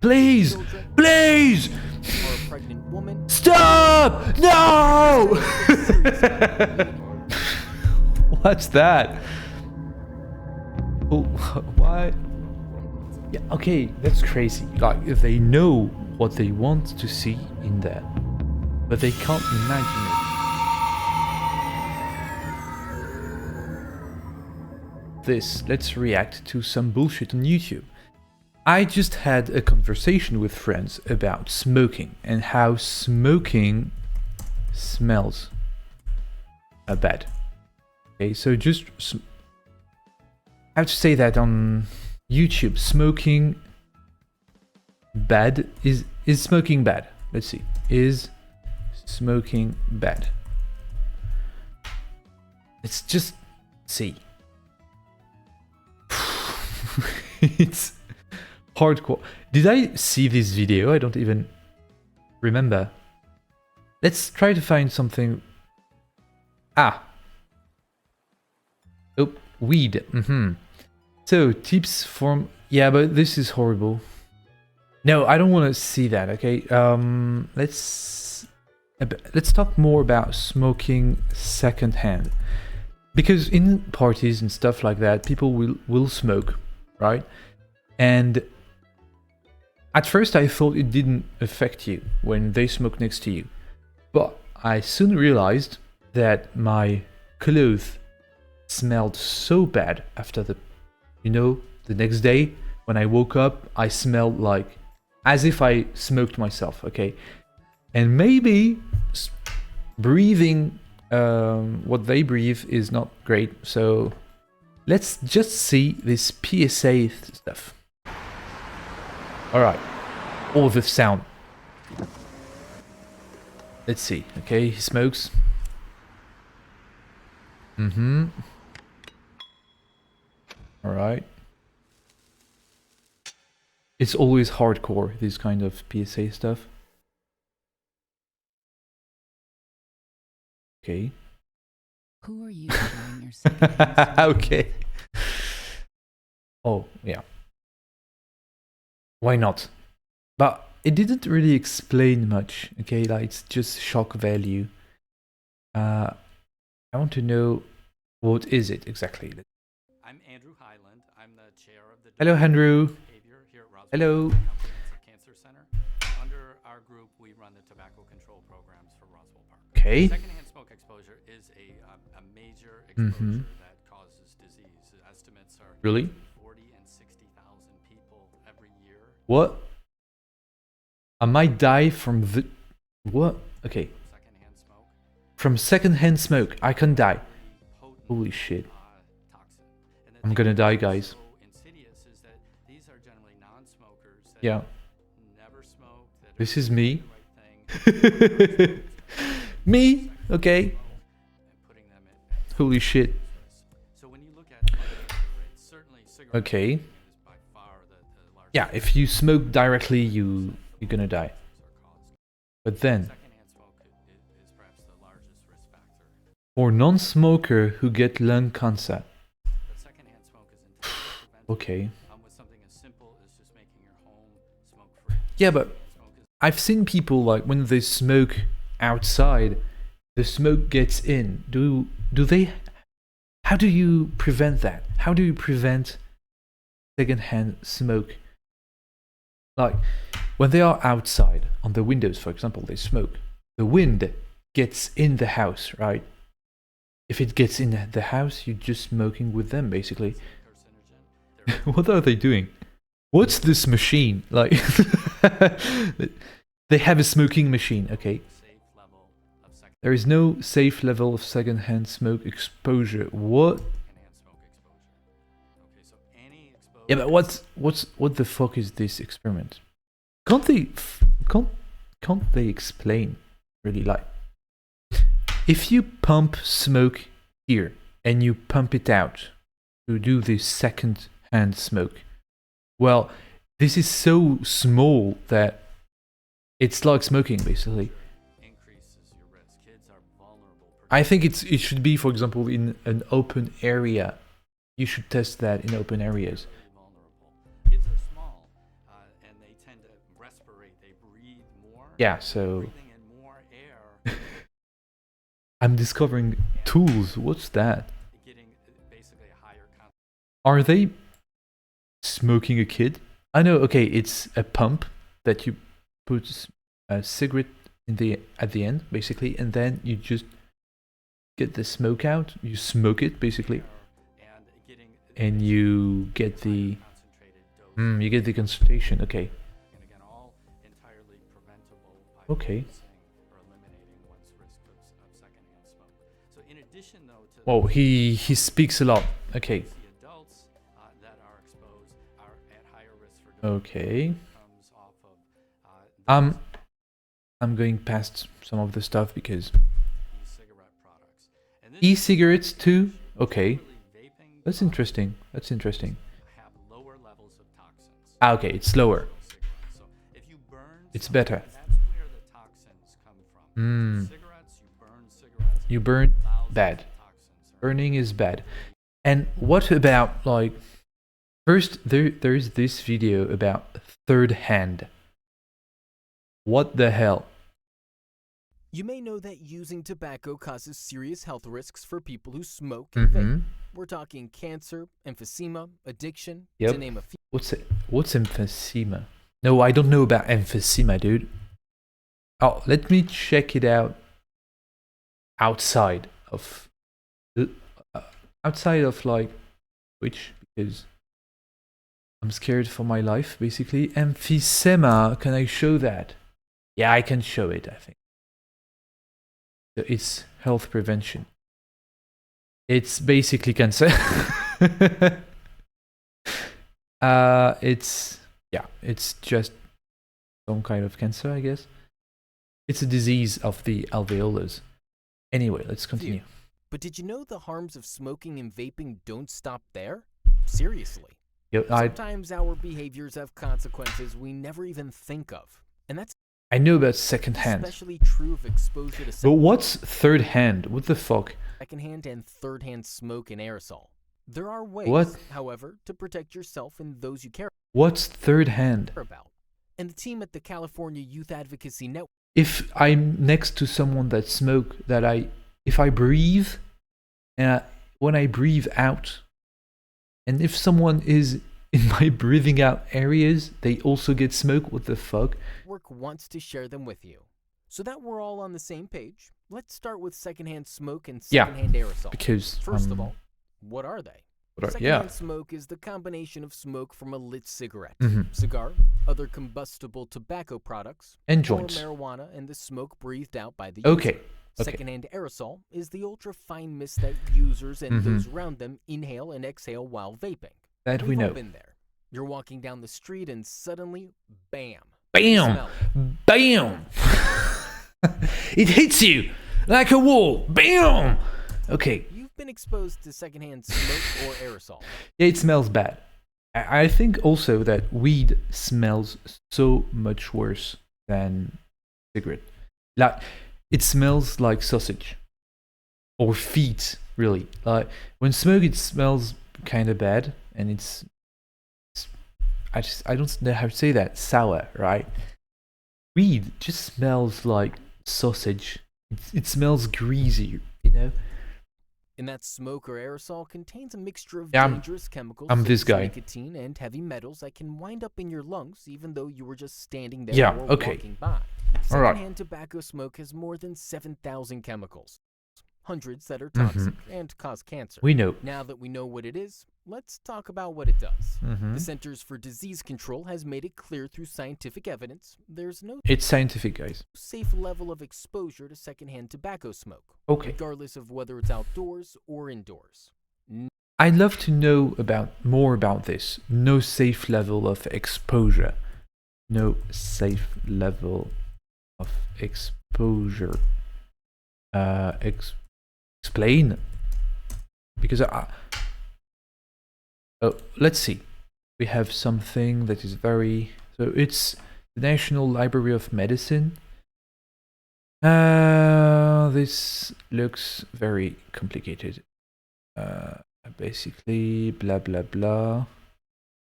Please! Please! Or a pregnant woman. Stop! No! What's that? Oh, why? Yeah, okay, that's crazy. Like, if they know what they want to see in there, but they can't imagine it. This, let's react to some bullshit on YouTube. I just had a conversation with friends about smoking and how smoking smells bad. Okay, so just I have to say that on YouTube, smoking bad is smoking bad. Let's see, is smoking bad? Let's just see. It's hardcore. Did I see this video? I don't even remember. Let's try to find something. Ah. Oh, weed. So, tips from... Yeah, but this is horrible. No, I don't want to see that, okay? Let's talk more about smoking secondhand. Because in parties and stuff like that, people will smoke, right? And at first I thought it didn't affect you when they smoke next to you. But I soon realized that my clothes smelled so bad after the next day when I woke up, I smelled like as if I smoked myself, okay? And maybe breathing what they breathe is not great, so let's just see this PSA stuff. Alright, all the sound. Let's see, okay, he smokes. Alright. It's always hardcore, this kind of PSA stuff. Okay. Who are you enjoying your second? Okay. Oh, yeah. Why not? But it didn't really explain much, okay? Like, it's just shock value. I want to know, what is it exactly? I'm Andrew Highland. I'm the chair of the Hello, Andrew. Behavior here at Roswell Hello. Comprehensive Cancer Center. Under our group, we run the tobacco control programs for Roswell Park. Okay. Secondhand smoke exposure is a major exposure that causes disease. Estimates are Really? 40 and 60,000 people every year. What? I might die from the... What? Okay. Secondhand smoke. From secondhand smoke, I can die. Potent, Holy shit. toxin. And the I'm thing gonna die, that's guys. so insidious is that these are generally non-smokers that Yeah. never smoke. That This are is doing me. the right thing. Me? Okay. And putting them at Holy shit. So when you look at rates, certainly cigarette Okay. is by far the largest. Yeah, if you smoke directly, you're gonna die. are caused. But then, Secondhand smoke is perhaps the largest risk factor. for non-smoker who get lung cancer. But secondhand smoke is entirely preventable. Okay. With something as simple as just making your home smoke-free. Yeah, but Smoke is I've seen people like when they smoke outside, the smoke gets in. Do they? How do you prevent that? How do you prevent secondhand smoke? Like when they are outside on the windows, for example, they smoke. The wind gets in the house, right? If it gets in the house, you're just smoking with them, basically. carcinogen. What are they doing? What's this machine? Like, they have a smoking machine, okay. Safe level of There is no safe level of secondhand smoke exposure. What? secondhand smoke exposure. Okay, so any exposure. Yeah, but what the fuck is this experiment? Can't they explain really? Like, if you pump smoke here and you pump it out to do this second hand smoke, well, this is so small that it's like smoking, basically. Increases your risk. Kids are vulnerable. I think it should be, for example, in an open area. You should test that in open areas. Vulnerable. Kids are small, and they tend to respirate, they breathe more. Yeah, so Breathing in more air, I'm discovering tools. What's that? getting basically a higher Are they smoking a kid? I know, okay, it's a pump that you put a cigarette in the at the end, basically, and then you just get the smoke out. You smoke it, basically, and getting and you get the concentrated dose. you get the concentration. Okay, And again, all entirely preventable by okay. reducing or eliminating one's risk of secondhand smoke. So in addition, though, to Whoa, he speaks a lot. Okay, the adults that are exposed are at higher risk for developing okay. comes off of I'm going past some of the stuff because e-cigarette products. And this e-cigarettes too. Okay, particularly vaping that's interesting. That's interesting. have lower levels of toxins. Ah, okay, it's lower. Cigarettes. So if you burn It's something, better. that's where the toxins come from. Mm. Cigarettes, you burn cigarettes. You burn thousands bad. of toxins are Burning is bad. And what about like? First, there's this video about third hand. What the hell? You may know that using tobacco causes serious health risks for people who smoke and vape. Mm-hmm. We're talking cancer, emphysema, addiction, Yep. to name a few. What's it? What's emphysema? No, I don't know about emphysema, dude. Oh, let me check it out. Outside of like which, because I'm scared for my life, basically. Emphysema, can I show that? Yeah, I can show it, I think. So it's health prevention. It's basically cancer. It's just some kind of cancer, I guess. It's a disease of the alveolus. Anyway, let's continue. But did you know the harms of smoking and vaping don't stop there? Seriously. Yo, Sometimes our behaviors have consequences we never even think of. And that's I know about second hand. especially true of exposure to But what's third hand? What the fuck? secondhand and third-hand smoke and aerosol. There are ways, What? however, to protect yourself and those you care What's third hand? about. And the team at the California Youth Advocacy Network If I'm next to someone that smoke, if I breathe, and when I breathe out, and if someone is in my breathing out areas, they also get smoke. What the fuck? wants to share them with you. So that we're all on the same page, let's start with secondhand smoke and Yeah, secondhand aerosol. Because First of all, what are they? yeah, Secondhand smoke is the combination of smoke from a lit cigarette, Mhm. cigar, other combustible tobacco products, and or joints. marijuana, and the smoke breathed out by the Okay, user. okay. Secondhand aerosol is the ultra-fine mist that users and Mhm. those around them inhale and exhale while vaping. That we We've all know. been there. You're walking down the street and suddenly, bam! Bam! Smell. Bam! It hits you like a wall. Bam! Okay. You've been exposed to secondhand smoke or aerosol. Yeah, it smells bad. I think also that weed smells so much worse than cigarette. Like, it smells like sausage. Or feet, really. Like, when smoke, it smells kind of bad. And I don't know how to say that. Sour, right? Weed just smells like sausage. It smells greasy, you know? And that smoke or aerosol contains a mixture of Yeah, dangerous chemicals I'm such this as guy. nicotine and heavy metals that can wind up in your lungs even though you were just standing there Yeah, or okay. walking by. All right. Secondhand tobacco smoke has more than 7,000 chemicals, hundreds that are Mhm. toxic and cause cancer. We know. Now that we know what it is, let's talk about what it does. Mhm. The Centers for Disease Control has made it clear through scientific evidence there's no It's scientific, guys. safe level of exposure to secondhand tobacco smoke, Okay. regardless of whether it's outdoors or indoors. I'd love to know more about this. No safe level of exposure. No safe level of exposure. Explain. Because let's see. We have something that is very. So it's the National Library of Medicine. This looks very complicated. Basically, blah blah blah.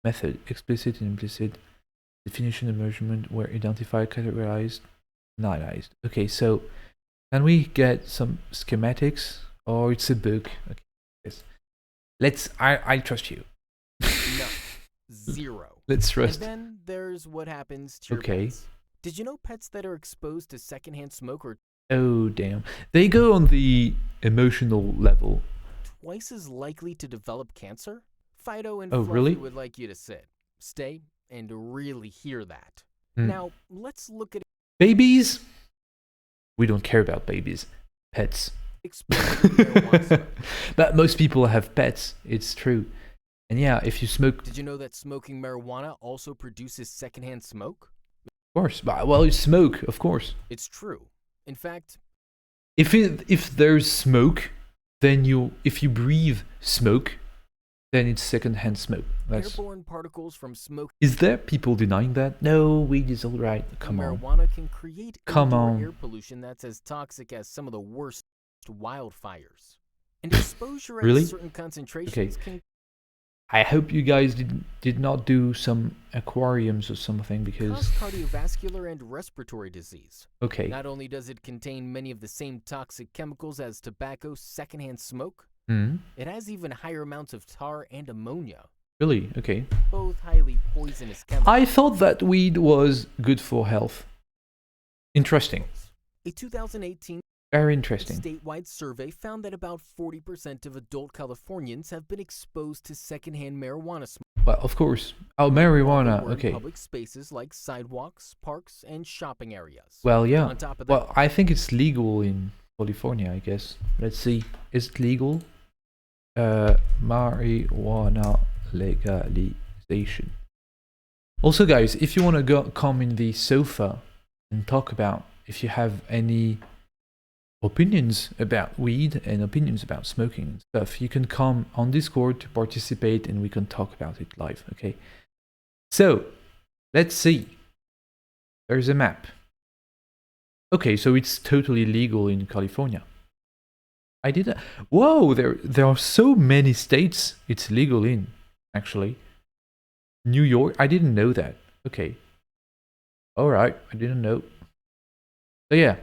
Method, explicit and implicit. Definition and measurement were identified, categorized, analyzed. Okay, so can we get some schematics? Or it's a book? Okay, yes. I trust you. No. 0. Let's And trust. then there's what happens to your Okay. pets. Did you know pets that are exposed to secondhand smoke are Oh, damn. They go on the emotional level. twice as likely to develop cancer? Fido and Oh, Fluffy really? would like you to sit, stay, and really hear that. Hmm. Now, let's look at Babies? We don't care about babies. Pets. exposure to marijuana smoke. But most people have pets. It's true. And yeah, if you smoke, Did you know that smoking marijuana also produces secondhand smoke? of course. Well, you smoke, of course. It's true. In fact, If there's smoke, then if you breathe smoke, then it's secondhand smoke. airborne particles from smoke Is there people denying that? No, weed is all right. Come on. marijuana can create Come indoor on. air pollution that's as toxic as some of the worst wildfires. And exposure Really? at certain concentrations can I hope you guys did not do some aquariums or something cause because cardiovascular and respiratory disease. okay. Not only does it contain many of the same toxic chemicals as tobacco secondhand smoke, Hmm. it has even higher amounts of tar and ammonia, Really? Okay. both highly poisonous chemicals. I thought that weed was good for health. Interesting. A 2018 Very interesting. statewide survey found that about 40% of adult Californians have been exposed to secondhand marijuana smoke. Well, of course. Oh, marijuana. Or in Okay. public spaces like sidewalks, parks, and shopping areas. Well, yeah. On top of that, Well, I think it's legal in California, I guess. Let's see. Is it legal? Marijuana legalization. Also, guys, if you want to come in the sofa and talk about if you have any opinions about weed and opinions about smoking and stuff, you can come on Discord to participate and we can talk about it live, okay? So, let's see. There's a map. Okay, so it's totally legal in California. I didn't. Whoa, there are so many states it's legal in, actually. New York, I didn't know that. Okay. Alright, I didn't know. So yeah,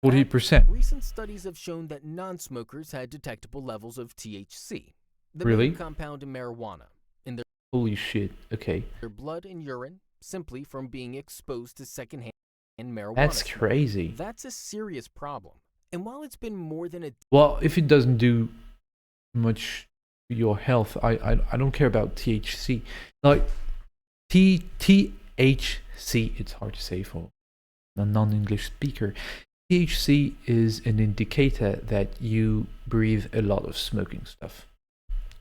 40%. recent studies have shown that non-smokers had detectable levels of THC, the Really? main compound in marijuana, in Holy shit, okay. their blood and urine simply from being exposed to secondhand marijuana That's smoke. crazy. That's a serious problem. And while it's been more than a Well, if it doesn't do much to your health, I don't care about THC. Like, THC, it's hard to say for a non-English speaker. THC is an indicator that you breathe a lot of smoking stuff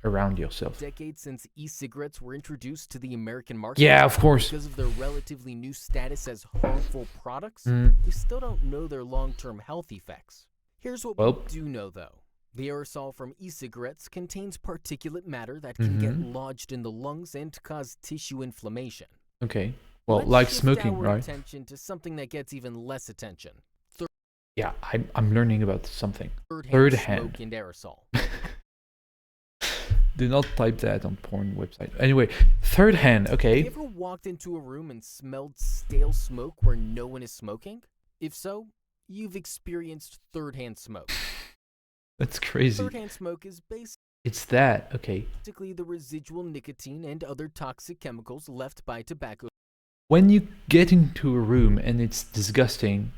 around yourself. decade since e-cigarettes were introduced to the American market, Yeah, of course. because of their relatively new status as harmful products, Mm, we still don't know their long-term health effects. Here's what Well- we do know, though. The aerosol from e-cigarettes contains particulate matter that can get Mhm. lodged in the lungs and cause tissue inflammation. okay. Well, Let's like shift smoking, our right? attention to something that gets even less attention. Yeah, I'm learning about something. Third-hand Third-hand. smoke and aerosol. Do not type that on porn website. Anyway, third hand, Have you okay. ever walked into a room and smelled stale smoke where no one is smoking? If so, you've experienced third-hand smoke. That's crazy. Third-hand smoke is It's that, okay. basically the residual nicotine and other toxic chemicals left by tobacco When you get into a room and it's disgusting,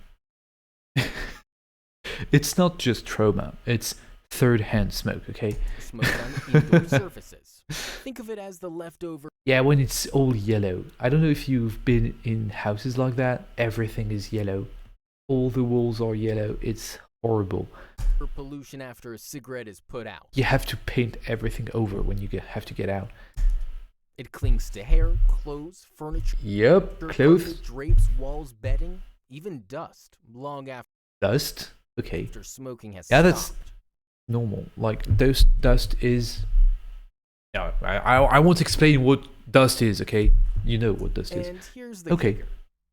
it's not just trauma, it's third hand smoke, okay? smoke on indoor surfaces. Think of it as the leftover Yeah, when it's all yellow. I don't know if you've been in houses like that. Everything is yellow. All the walls are yellow. It's horrible. pollution after a cigarette is put out. You have to paint everything over when you have to get out. It clings to hair, clothes, furniture, Yep, clothes, carpet, drapes, walls, bedding, even dust, long dust. Okay, after smoking has Yeah, stopped. that's- normal. Like those dust is. Yeah, I won't explain what dust is. Okay, you know what dust is. And here's the Okay. kicker.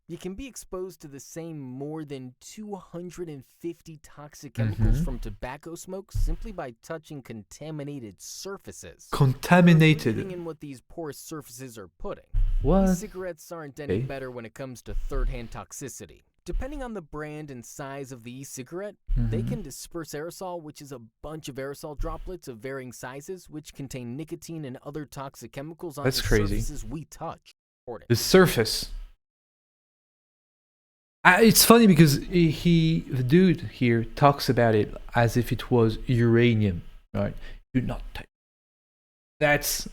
You can be exposed to the same more than 250 toxic chemicals Mhm. from tobacco smoke simply by touching contaminated surfaces. Or Contaminated. breathing in what these porous surfaces are putting. What? E-cigarettes aren't any Okay. better when it comes to third-hand toxicity. Depending on the brand and size of the e-cigarette, they Mhm. can disperse aerosol, which is a bunch of aerosol droplets of varying sizes, which contain nicotine and other toxic chemicals on That's the crazy. surfaces we touch. Important. The surface. It's funny because the dude here talks about it as if it was uranium, right? Do not touch. That's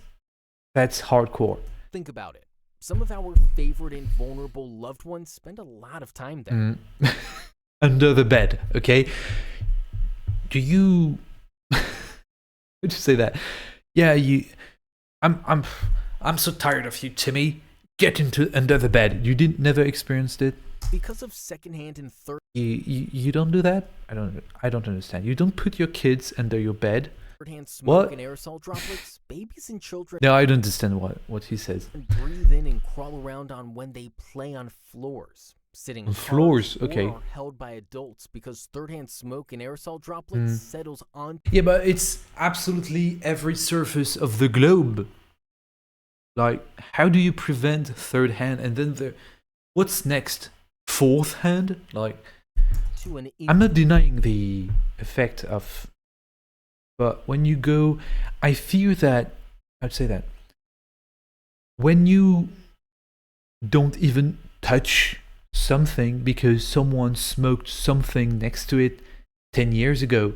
hardcore. Think about it. Some of our favorite and vulnerable loved ones spend a lot of time there. Mm. Under the bed, okay? Do you? How'd you say that? Yeah, you. I'm so tired of you, Timmy. Get into under the bed. You didn't never experienced it. Because of secondhand and You don't do that. I don't understand. You don't put your kids under your bed. third-hand smoke What? and aerosol droplets, babies and children No, I don't understand what he says. breathe in and crawl around on when they play on floors, sitting On in cars, floors, or okay. are held by adults because third-hand smoke and aerosol droplets Mm. settles on. Yeah, but it's absolutely every surface of the globe. Like, how do you prevent third hand? And then what's next? Fourth hand? Like, To an I'm not denying the effect of, but when you go, I fear that, I'd say that, when you don't even touch something because someone smoked something next to it 10 years ago,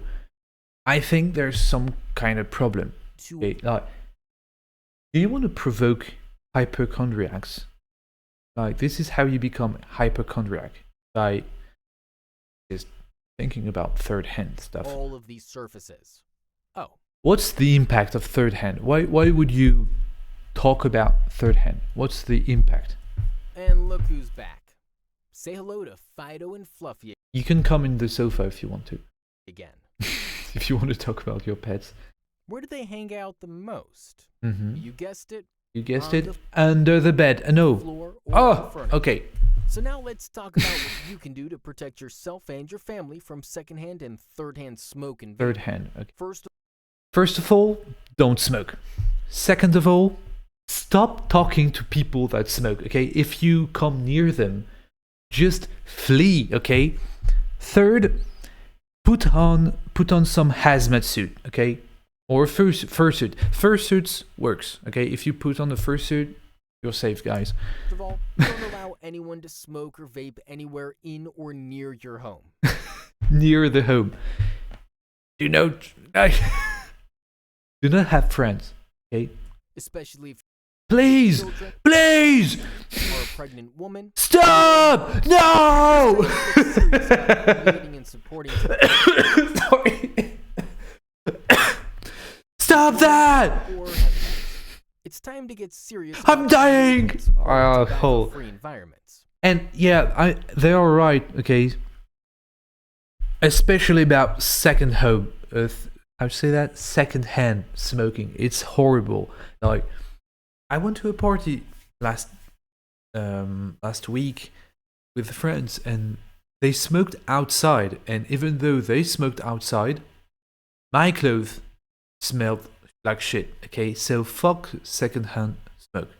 I think there's some kind of problem. to Okay, like, do you want to provoke hypochondriacs? Like, this is how you become hypochondriac, by just thinking about third hand stuff. all of these surfaces. Oh, What's the impact of third hand? Why would you talk about third hand? What's the impact? and look who's back. Say hello to Fido and Fluffy You can come in the sofa if you want to. again. If you want to talk about your pets. Where do they hang out the most? Mm-hmm. You guessed it, You guessed on it. the Under the bed. No. floor or the Oh, furniture. okay. So now let's talk about what you can do to protect yourself and your family from secondhand and third-hand smoke and Third vape. hand. Okay. First, First of all, don't smoke. Second of all, stop talking to people that smoke, okay? If you come near them, just flee, okay? Third, put on some hazmat suit, okay? Or fursuit. Fursuits works, okay? If you put on the fursuit, you're safe, guys. of all, don't allow anyone to smoke or vape anywhere in or near your home. Near the home. Do not do not have friends, okay? Especially if Please, children please, or a pregnant woman. stop! No! It's time to get serious about creating and supporting Sorry. Stop that! or have pets. It's time to get serious. I'm about dying! creating and supporting Oh. tobacco-free environments. And yeah, they are right, okay? Especially about second home. How to say that? Second hand smoking. It's horrible. Like, I went to a party last week with friends, and they smoked outside. And even though they smoked outside, my clothes smelled like shit. Okay, so fuck secondhand smoke.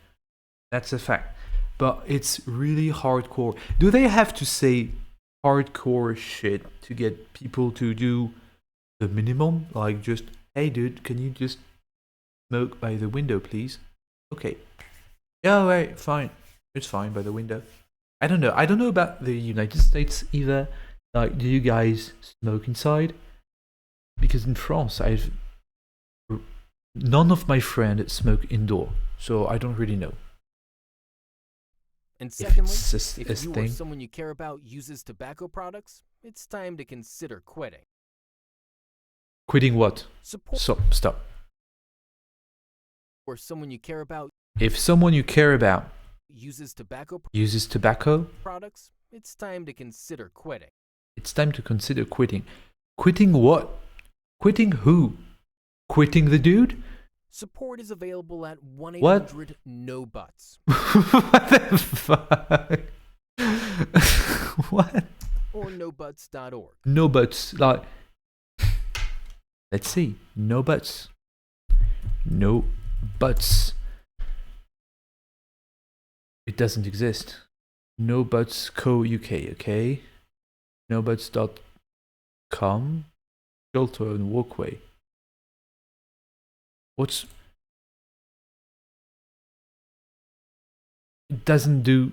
That's a fact. But it's really hardcore. Do they have to say hardcore shit to get people to do the minimum? Like, just, hey dude, can you just smoke by the window, please? Okay. Yeah, right, fine. It's fine by the window. I don't know. I don't know about the United States either. Like, do you guys smoke inside? Because in France, none of my friends smoke indoor, so I don't really know. And If secondly, it's a if you or thing. someone you care about uses tobacco products, it's time to consider quitting. Quitting what? Support Stop. or someone you care about If someone you care about uses tobacco uses tobacco, products, it's time to consider quitting. it's time to consider quitting. Quitting what? Quitting who? Quitting the dude? Support is available at What? 1-800-NO-BUTS What the fuck? What? or nobuts.org. No buts. Like, let's see. No buts. No buts. It doesn't exist. No buts co UK, okay. Nobuts.com. Shelter and walkway. What's... It doesn't do...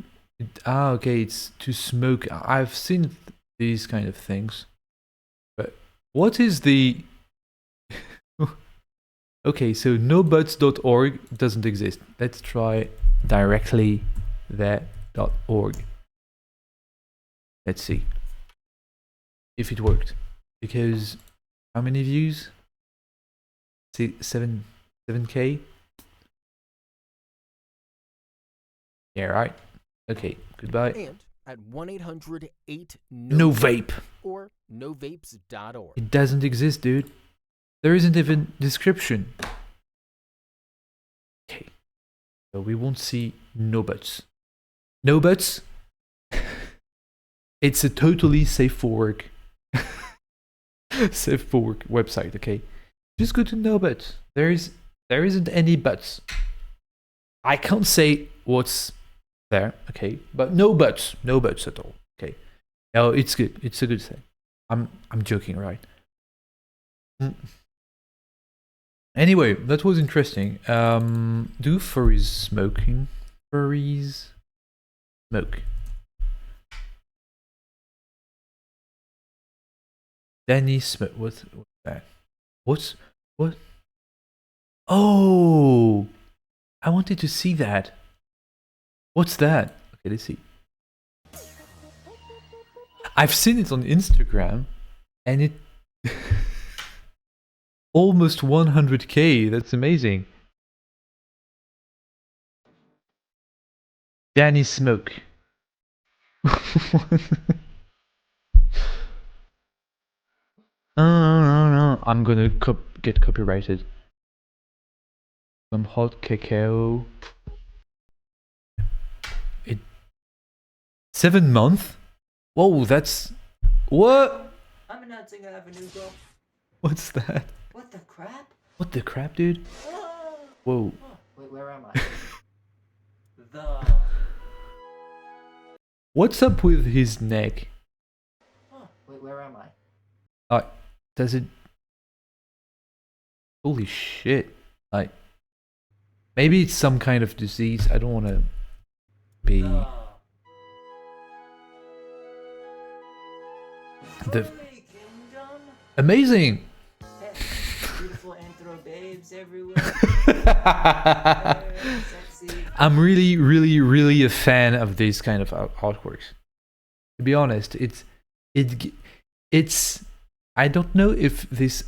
okay, it's to smoke. I've seen these kind of things. But what is the... Okay, so nobuts.org doesn't exist. Let's try directly there.org. Let's see if it worked. Because how many views? See, 7K? Yeah, right. Okay, goodbye. And at 1-800-8-NO-VAPE No vape. or novapes.org. It doesn't exist, dude. There isn't even description. Okay. So we won't see no buts. No buts. It's a totally safe for work. Safe for work website, okay? Just go to no buts. There isn't any buts. I can't say what's there, okay? But no buts at all, okay? No, it's good. It's a good thing. I'm joking, right? Anyway, that was interesting. Do furries smoking? Furries smoke. Danny Smith. What's that? What? Oh, I wanted to see that. What's that? Okay, let's see. I've seen it on Instagram, and it almost 100K. That's amazing. Danny Smoke. No. I'm gonna get copyrighted. Some hot cacao. 7 months? Whoa, that's... What? I'm announcing I have a new goal. What's that? What the crap? What the crap, dude? Ah! Whoa. Oh, wait, where am I? the... What's up with his neck? Oh, wait, where am I? Does it... Holy shit. Like... Maybe it's some kind of disease. I don't want to be... The... Furry kingdom? Amazing! Hey, beautiful anthro babes everywhere. Sexy. I'm really a fan of these kind of artworks. To be honest, it's I don't know if this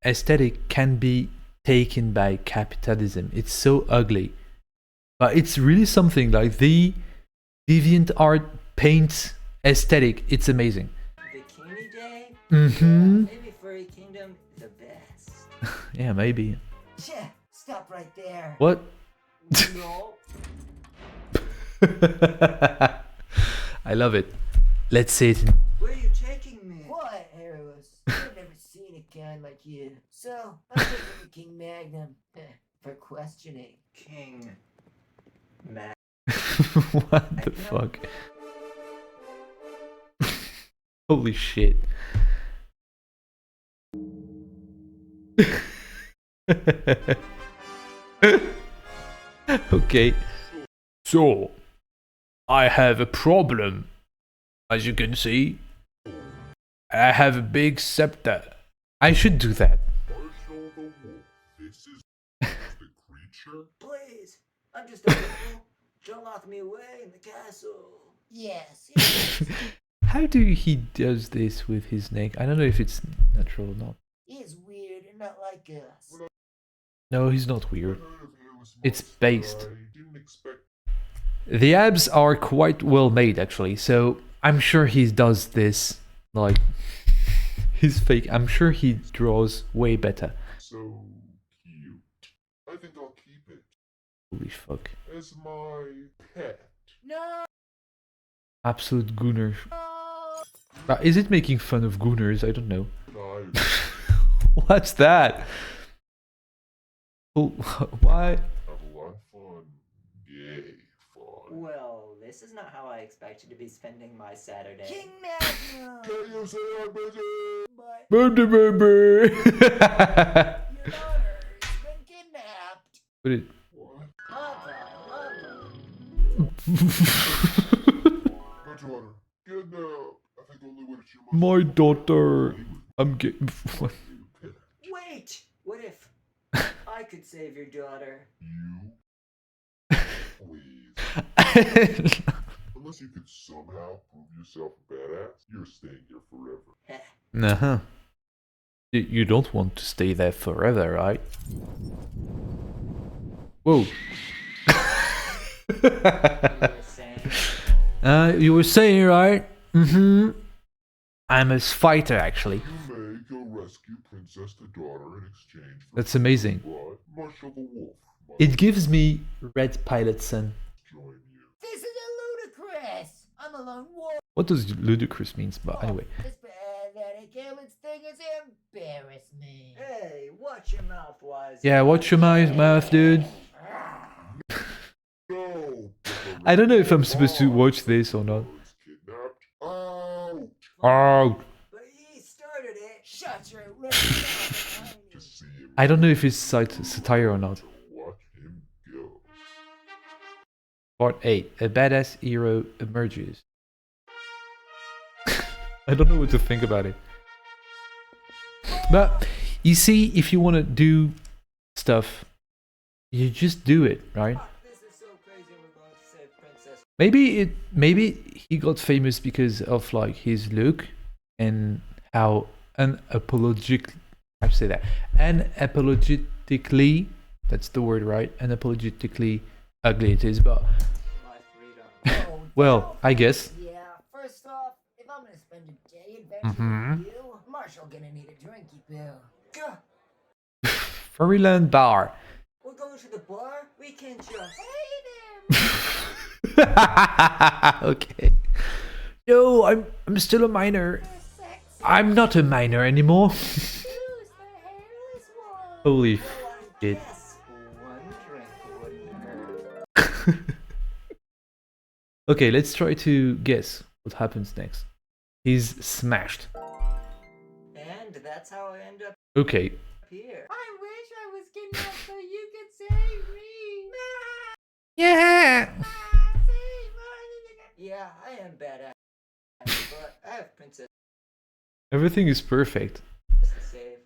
aesthetic can be taken by capitalism. It's so ugly, but it's really something. Like the deviant art paint aesthetic. It's amazing. Bikini day? Mm-hmm. Maybe furry kingdom the best. Yeah, maybe. Yeah, stop right there. What? No. I love it. Let's say it. Where are you taking me? What, Hairless? I've never seen a guy like you. So, I'm taking you King Magnum for questioning. King Magnum. What the fuck? Holy shit. Okay. So, I have a problem. As you can see, I have a big scepter. I should do that. This is the creature. Please, I'm just a fool. Don't lock me away in the castle. Yes. How do he does this with his neck? I don't know if it's natural or not. He's weird and not like us. No, he's not weird. It's I based. didn't expect. The abs are quite well made, actually, so I'm sure he does this, like, he's fake. I'm sure he draws way better. So cute. I think I'll keep it Holy fuck. as my pet. No. Absolute gooner. Is it making fun of gooners? I don't know. I What's that? Oh, why? have a lot of fun. Gay fun. this is not how I expected to be spending my Saturday. King Magnum! Can you say I'm busy? But Baby. your daughter's been kidnapped. Put it. What? Papa. My daughter. Kidnapped. I think the only way to cheer My daughter. I'm getting. Wait! What if I could save your daughter? You? Please. Unless you could somehow prove yourself a badass, you're staying here forever. Uh-huh. You don't want to stay there forever, right? Whoa. You were saying? You were saying, right? Mm-hmm. I'm a fighter, actually. You may go rescue Princess the daughter in exchange for That's amazing. what? Marshall the wolf must It gives me Red Pilot Sun. join you. This is ludicrous. I'm a lone wolf. What does ludicrous means? But anyway. This pathetic Kalen's thing has embarrassed me. Hey, watch your mouth, wise. Yeah, watch your mouth, dude. No! I don't know if I'm supposed to watch this or not. Kidnapped. Out! Oh, But he started it. Shut your lips. Just see him. I don't know if it's satire or not. Watch him go. Part 8. A badass hero emerges. I don't know what to think about it. But you see, if you want to do stuff, you just do it, right? This is so crazy. We're going to save Princess. Maybe he got famous because of like his look and how unapologetically, that's the word, right? Unapologetically ugly it is, but My freedom. well, I guess. Yeah, first off, if I'm gonna spend a day adventuring Mhm. with you, Marshall gonna need a drinky boo. Gah, Furryland bar. we're going to the bar? We can just. Hey there, Okay. No, I'm still a minor. sexy I'm not a minor anymore. who's the hairless one? Holy Well, I shit. guess one drink wouldn't hurt. Okay, let's try to guess what happens next. He's smashed. And that's how I end up Okay. here. I wish I was kidnapped so you could save me. Yeah. Yeah, I am badass. But I have Princess Everything is perfect. to save.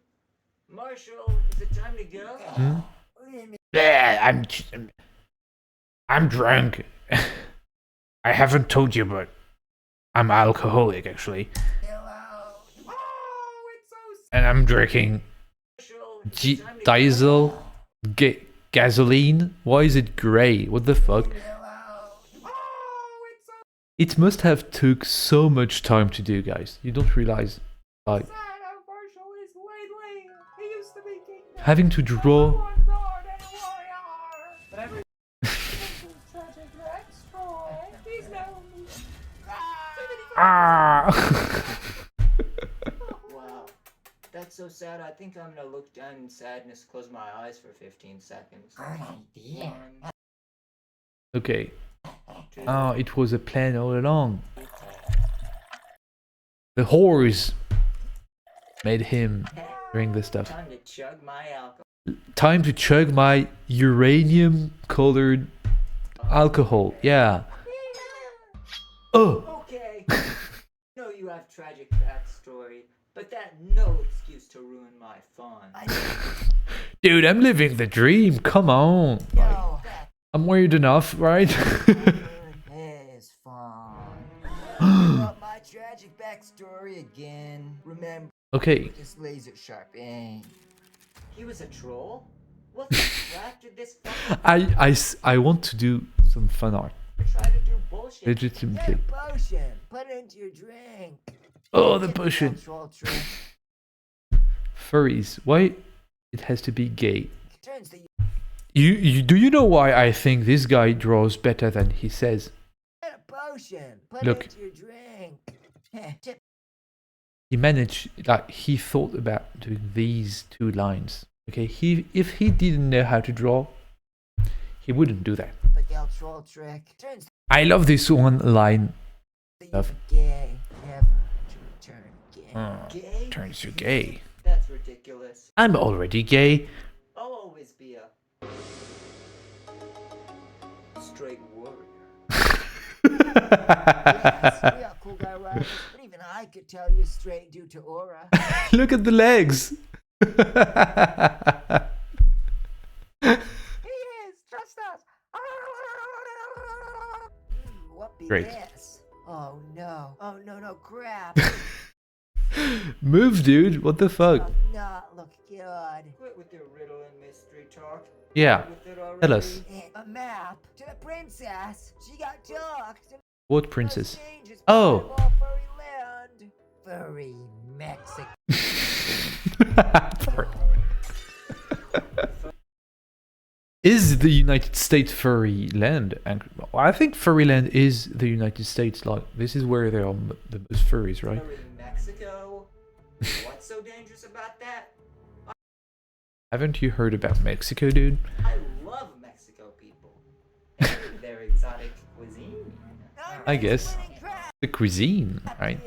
Marshall, is it time to go? Hmm? What do you mean? Yeah, I'm drunk. I haven't told you, but I'm alcoholic actually, Hello. Oh, it's so and I'm drinking Marshall, is it time to go? diesel gasoline. Why is it gray? What the fuck? hello. Oh, it's so It must have took so much time to do, guys. You don't realize, like, sad how Marshall is lately. He used to be kidnapped. having to draw. One guard and a warrior. But every tragic backstory. He's now Ah. Wow. That's so sad. I think I'm gonna look down in sadness, close my eyes for 15 seconds. Good idea. 1, Okay. 2, Oh, it was a plan all along. The whores made him drink the stuff. Time to chug my alcohol. Time to chug my uranium-colored alcohol. Yeah. Oh. Okay. know you have tragic backstory, but that's no excuse to ruin my fun. Dude, I'm living the dream. Come on. Like, No, I'm weird enough, right? his fun. About my tragic backstory again. Remember Okay. this laser sharp aim. He was a troll? What the crap did this fucking I want to do some fan art. try to do bullshit? Legitimately. Get a potion. Put it into your drink. Oh, the Get potion. control trick. Furries. Why it has to be gay? Turns the Do you know why I think this guy draws better than he says? get a potion. Put Look. it into your drink. Tip. He managed, like, he thought about doing these two lines. Okay, if he didn't know how to draw, he wouldn't do that. The control trick. Turns I love this one line. Stuff. Gay, never to turn gay. Gay? Turns you gay. That's ridiculous. I'm already gay. I'll always be a straight warrior. Yes, we are cool guy riders, but even I could tell you straight due to aura. Look at the legs. He is, trust us. What be Great. this? Oh no, crap. Move, dude. What the fuck? Does not look good. Quit with your riddle and mystery talk. Yeah. With it already. Tell us. A map to the princess. She got docked. What princess? Change is Oh. part of all furryland. Furry Mexico. Is the United States furry land? And I think furryland is the United States. Like, this is where there are the most furries, right? Furry Mexico? What's so dangerous about that? Haven't you heard about Mexico, dude? I love Mexico people. And their exotic cuisine. I guess. The cuisine, right?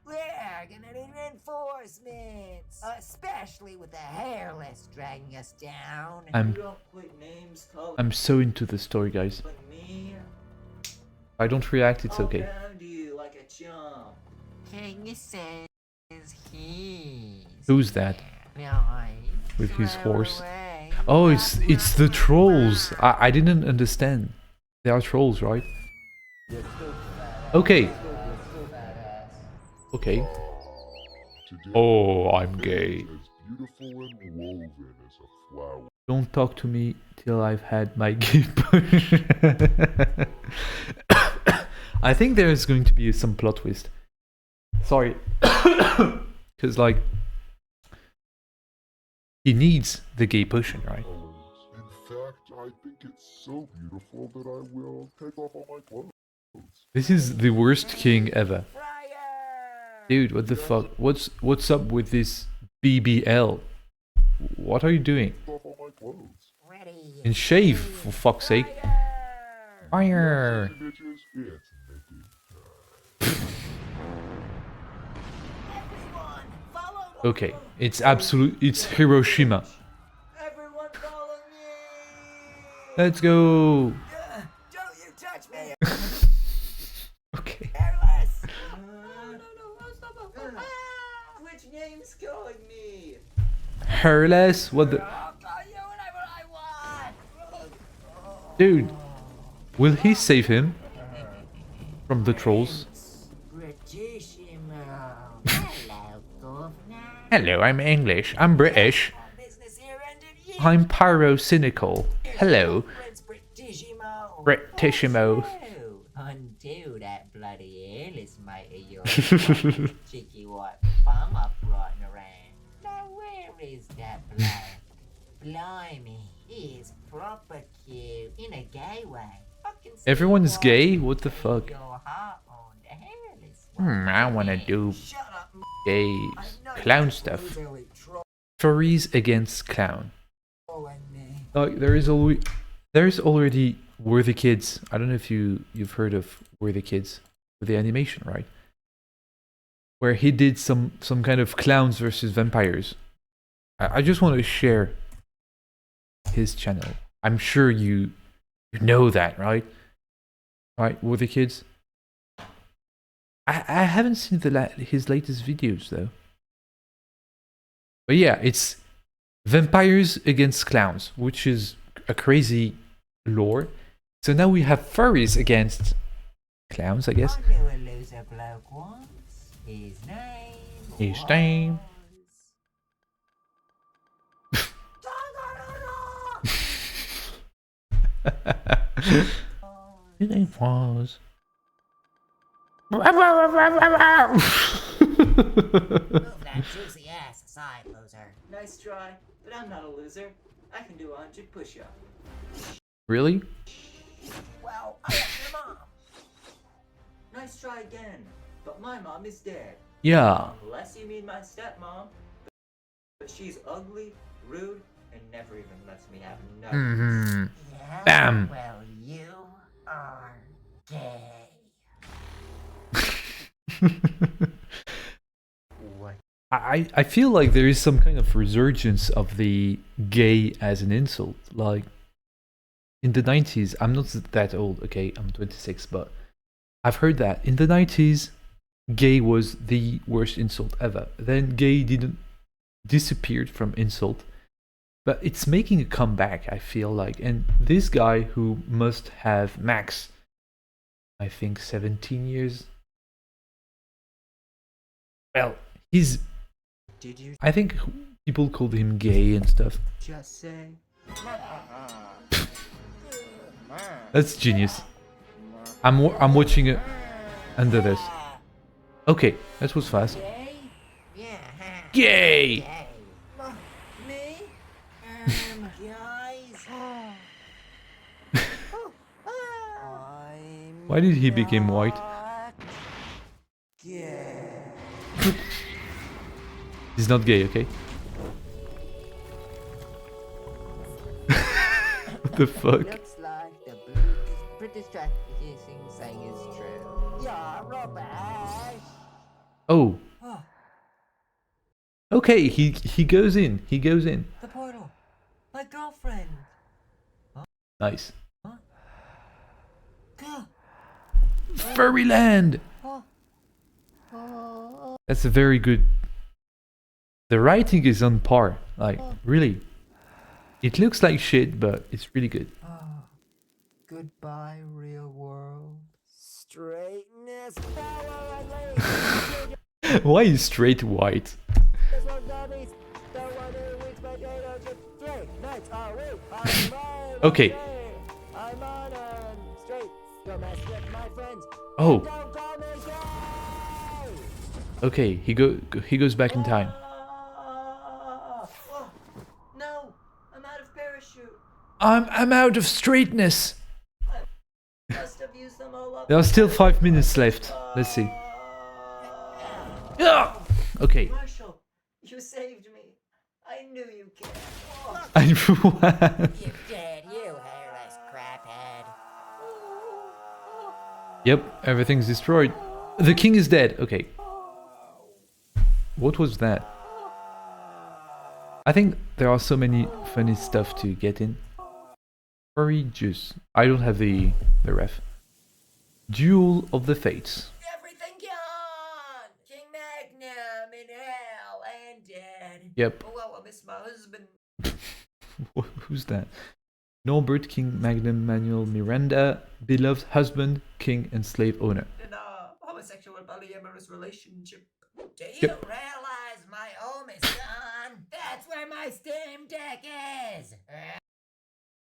We're gonna need reinforcements, especially with the hairless dragging us down. You I'm don't put names, colors, I'm so into the story, guys. but me. If I don't react, it's I'll okay. pound you like a chump. King says he's Who's that? right. With his Throw horse? away. Oh, it's the trolls. I didn't understand. They are trolls, right? Okay. Okay. Today, Oh, I'm gay. as beautiful and woven as a flower. Don't talk to me till I've had my gay push. I think there is going to be some plot twist. Sorry. Because, like, he needs the gay potion, right? In fact, I think it's so beautiful that I will take off all my clothes. This is the worst king ever. Fryer! Dude, what the fuck? What's up with this BBL? What are you doing? Take off all my clothes. Ready. And shave, for fuck's sake. Fire! Hey, bitches, it's naked time. Everyone, follow the Okay, it's Hiroshima. Everyone follow me! Let's go! Don't you touch me, Okay. hairless! Which name's calling me? Hairless? What the... I'll call you whenever I want! Dude, will he save him from the trolls? Britishimo. Hello, governor. Hello, I'm English. I'm British. Business here ended here. I'm pyro-cynical. Hello, Prince Britishimo. Britishimo. Undo that bloody hairless mate of yours. Cheeky white bum up rotting around. Now where is that bloke? Blimey, he is proper cute in a gay way. I can see Everyone's why gay? you What the put fuck? your heart on the hairless one. I wanna do Shut up, gay I know clown you're stuff. really Furries against clown. trolling me. Like, there's already Worthy Kids. I don't know if you've heard of Worthy Kids with the animation, right? Where he did some kind of clowns versus vampires. I just want to share his channel. I'm sure you know that, right? Right, Worthy Kids. I haven't seen his latest videos though. But yeah, it's vampires against clowns, which is a crazy lore. So now we have furries against clowns, I guess. I knew a loser bloke once. His name. His name. His name was. Move that juicy ass aside, loser. Nice try, but I'm not a loser. I can do 100 push-ups. Really? Well, I left your mom. Nice try again, but my mom is dead. Yeah. Unless you mean my stepmom. But she's ugly, rude, and never even lets me have nuggets. Mm-hmm. Yeah? Bam. Well, you are gay. What? I feel like there is some kind of resurgence of the gay as an insult. Like in the 90s, I'm not that old, okay, I'm 26, but I've heard that in the 90s, gay was the worst insult ever. Then gay didn't disappeared from insult, but it's making a comeback, I feel like. And this guy who must have max, I think 17 years. Well, he's, Did you I think people called him gay and stuff. just say? That's genius. I'm watching it under this. Okay, that was fast. Gay? Yeah. Gay! Gay. Me? Guys. I'm Why did he become white? not gay. He's not gay, okay? What the fuck? Looks like the British trafficking saying is true. You're rubbish. Oh. Okay, he goes in. He goes in. The portal. My girlfriend. Nice. Gah. Furryland! That's a very good... The writing is on par. Like, really. It looks like shit, but it's really good. Goodbye, real world. Straightness, power, and Why is straight white? Okay. I'm on and straight. Don't mess with my friends. Oh, Don't call me gay. okay. He goes back in time. Oh, no, I'm out of parachute. I'm out of straightness. Must have used them all up. There are still 5 minutes left. Let's see. Ah! Okay. Marshall, you saved me. I knew you cared. I You dead, you hairless craphead. Yep, everything's destroyed. The king is dead. Okay. What was that? I think there are so many funny stuff to get in. Furry juice. I don't have the ref. Duel of the Fates. Everything gone. King Magnum in hell and dead. Yep. Oh, I miss my husband. Who's that? Norbert King Magnum Manuel Miranda, beloved husband, king and slave owner. In a homosexual polyamorous relationship. Do you Yep. realize my home is gone? That's where my Steam Deck is.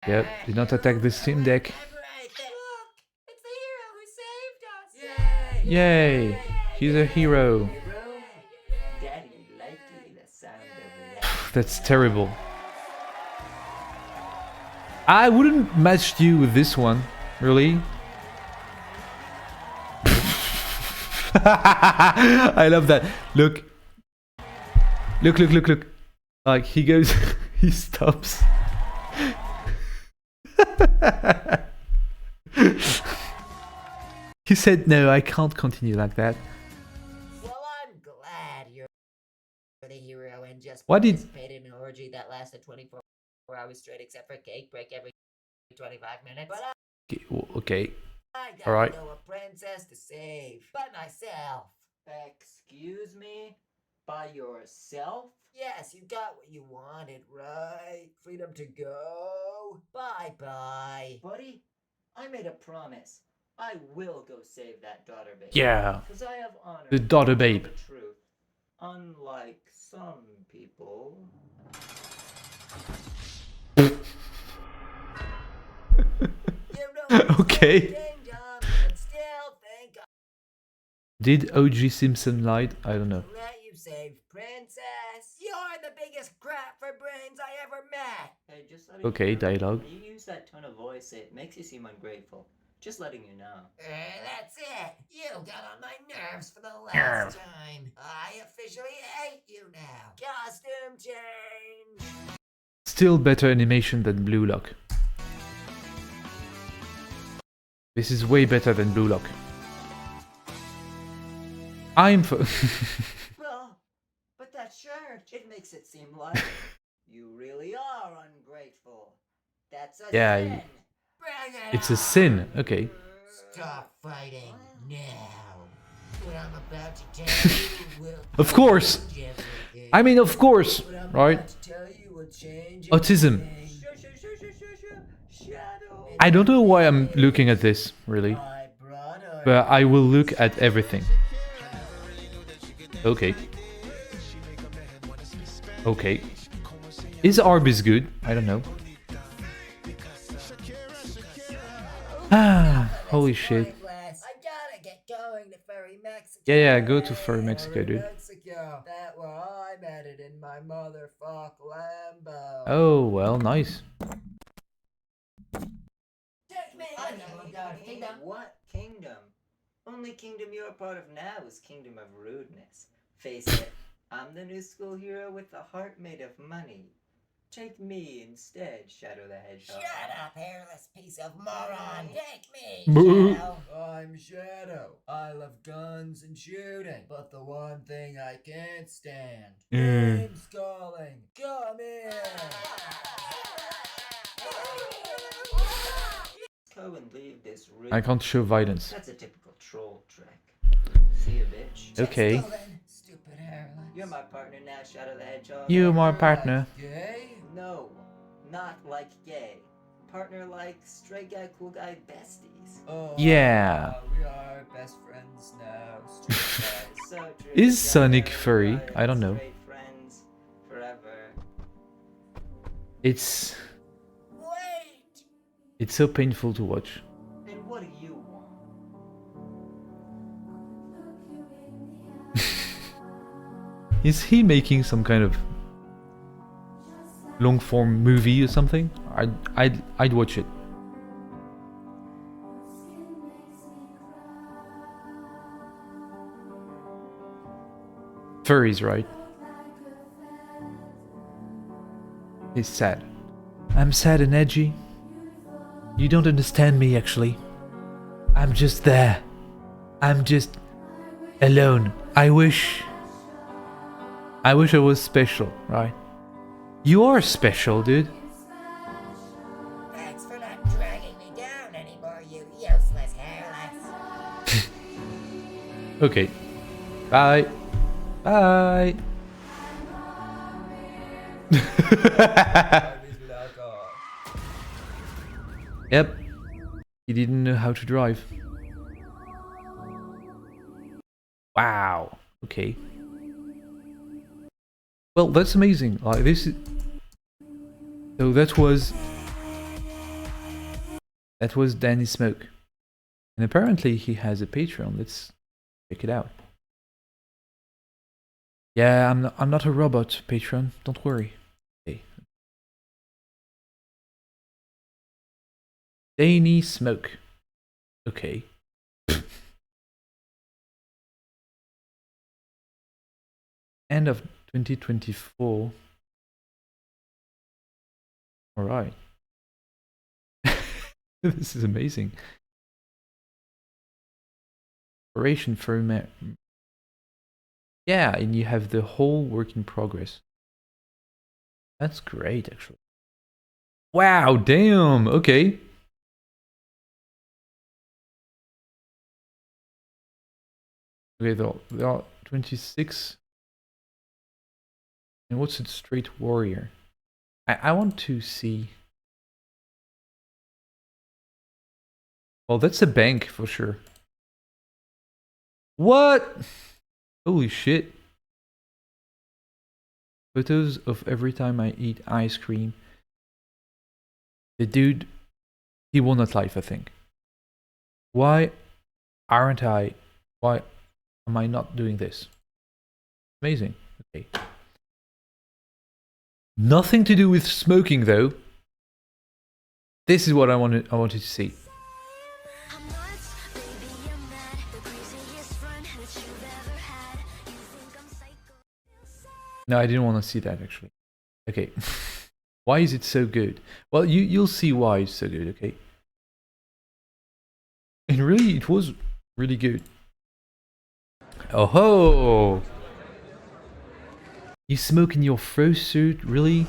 Yep, did not attack the Steam Deck. Everything. Look, it's the hero who saved us. Yay! He's a hero. Hero? Daddy likey the sound of that. That's terrible. I wouldn't match you with this one, really. I love that. Look. Look. Like, he goes, he stops. He said, no, I can't continue like that. Well, I'm glad you're the hero and just Why did- participated in an orgy that lasted 24 hours straight, except for cake break every 25 minutes. But Okay. I got Alright. no a princess to save, but myself. Excuse me? By yourself? Yes, you got what you wanted, right? Freedom to go. Bye-bye. Buddy, I made a promise. I will go save that daughter babe. Yeah. Because I have honor. The daughter and babe. the truth. Unlike some people. You know, Okay. kingdom and still think Did O.G. Simpson lied? I don't know. let you save princess. You're the biggest crap for brains I ever met. Hey, just letting Okay, you know, dialogue. When you use that tone of voice, it makes you seem ungrateful. Just letting you know. That's it. You got on my nerves for the last time. I officially hate you now. Costume change. Still better animation than Blue Lock. This is way better than Blue Lock. I'm Well, but that shirt, it makes it seem like you really are ungrateful. That's a Yeah, sin. it's a sin. Okay. Stop fighting now. What I'm about to tell you will Of course. change everything. I mean, of course, What I'm right? about to tell you will change Autism. everything. Shadow. I don't know why I'm looking at this, really. I brought her. But I will look at everything. Okay. Okay. Is Arby's good? I don't know. Ah, holy shit. I gotta get going to Furry Mexico. Yeah, go to Furry Mexico, dude. Mexico. That where I'm headed in my motherfuck Lambo. Oh, well, nice. Take me. I never got a kingdom. What kingdom? Only kingdom you're a part of now is Kingdom of Rudeness. Face it, I'm the new school hero with a heart made of money. Take me instead, Shadow the Hedgehog. Shut up, hairless piece of moron. Take me, Boo. Shadow. I'm Shadow. I love guns and shooting, but the one thing I can't stand, name calling. Come here. Go and leave this room. I can't show violence. That's a typical troll trick. See you, bitch. Okay. Stupid hairline. You're my partner now, Shadow the Hedgehog. You my partner. Gay? No, not like gay. Partner like straight guy, cool guy, besties. Oh, Yeah. we are best friends now. Straight guys, so true. Is Sonic Together, furry? but I don't know. Straight friends forever. It's Wait. so painful to watch. And what do you want? Is he making some kind of long form movie or something? I'd watch it. Furries, right? He's sad. I'm sad and edgy. You don't understand me, actually. I'm just there. I'm just alone. I wish I was special, right? You are special, dude. Thanks for not dragging me down anymore, you useless hairless. Okay. Bye. Bye. Yep. He didn't know how to drive. Wow. Okay. Well, that's amazing. Like this is. So that was Danny Smoke, and apparently he has a Patreon. Let's check it out. Yeah, I'm not a robot, Patreon. Don't worry. Okay. Danny Smoke. Okay. End of 2024. All right. This is amazing. Operation for yeah, and you have the whole work in progress. That's great, actually. Wow, damn. Okay. Okay, there are 26. And what's a straight warrior? I want to see. Well, that's a bank for sure. What? Holy shit. Photos of every time I eat ice cream. The dude, he won at life, I think. Why aren't I? Why am I not doing this? Amazing. Okay. Nothing to do with smoking, though. This is what I wanted to see. No, I didn't want to see that, actually. Okay. Why is it so good? Well, you'll see why it's so good, okay? And really, it was really good. Oh ho! You smoke in your fursuit, really?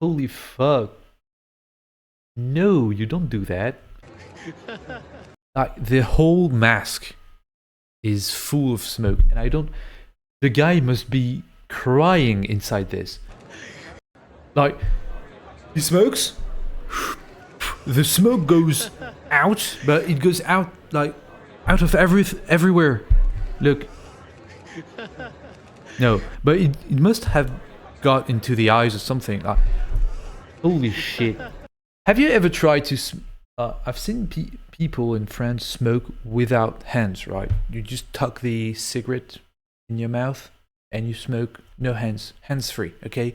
Holy fuck. No, you don't do that. Like, the whole mask is full of smoke, and I don't... The guy must be crying inside this. Like, he smokes, the smoke goes out, but it goes out, like, out of everywhere. Look. No, but it must have got into the eyes or something. Like, holy shit. Have you ever tried to... I've seen people in France smoke without hands, right? You just tuck the cigarette in your mouth and you smoke, no hands, hands-free, okay?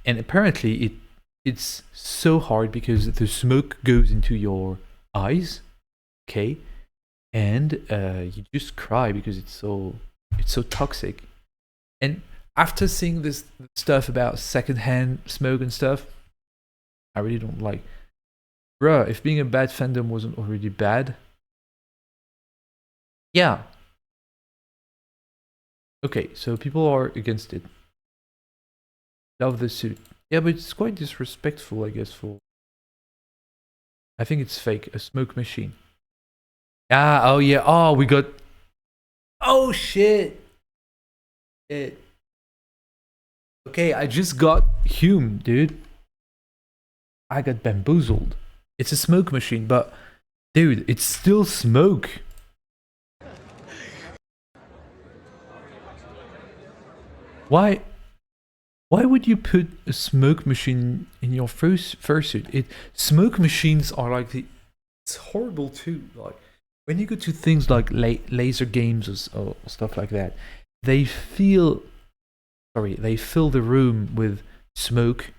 And apparently it's so hard because the smoke goes into your eyes, okay? And you just cry because it's so toxic. And after seeing this stuff about secondhand smoke and stuff, I really don't like. Bruh, if being a bad fandom wasn't already bad. Yeah. Okay, so people are against it. Love the suit. Yeah, but it's quite disrespectful, I guess, for... I think it's fake. A smoke machine. Ah, oh yeah. Oh, we got... Oh, shit. Okay, I just got Hume, dude. I got bamboozled. It's a smoke machine, but... Dude, it's still smoke. Why would you put a smoke machine in your fursuit? Smoke machines are like the... It's horrible too. Like, when you go to things like laser games or stuff like that, they fill the room with smoke.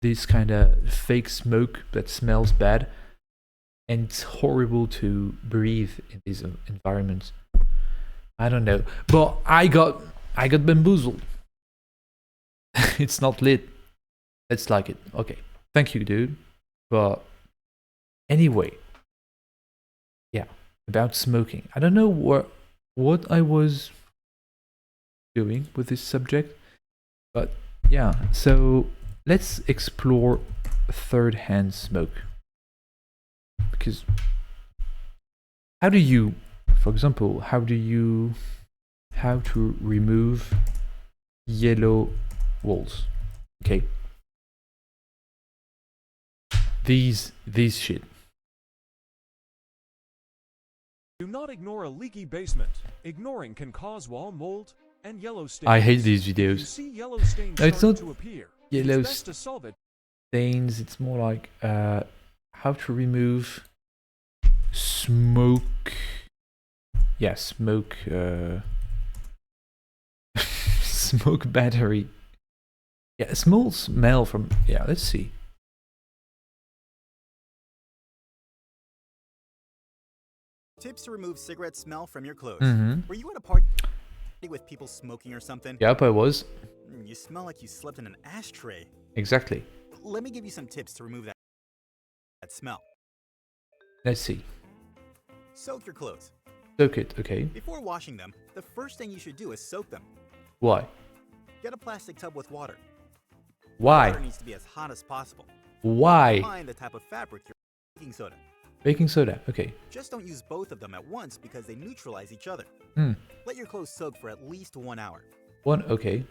This kind of fake smoke that smells bad. And it's horrible to breathe in these environments. I don't know. But I got bamboozled. It's not lit. Let's like it. Okay. Thank you, dude. But anyway. Yeah. About smoking. I don't know what I was doing with this subject. But yeah. So let's explore third-hand smoke. Because how to remove yellow walls? Okay. These shit. Do not ignore a leaky basement. Ignoring can cause wall mold and yellow stains. I hate these If you videos. see yellow stains No, it's starting not to appear, yellow it's best to solve it. Stains. It's more like how to remove smoke. Yeah, smoke. Smoke battery. Yeah, a small smell from... Yeah, let's see. Tips to remove cigarette smell from your clothes. Mm-hmm. Were you at a party with people smoking or something? Yep, I was. You smell like you slept in an ashtray. Exactly. Let me give you some tips to remove that smell. Let's see. Soak your clothes. Soak it, okay. Before washing them, the first thing you should do is soak them. Why? Get a plastic tub with water. Why? Water needs to be as hot as possible. Why? Find the type of fabric you're baking soda. Baking soda, okay. Just don't use both of them at once because they neutralize each other. Let your clothes soak for at least 1 hour. Okay.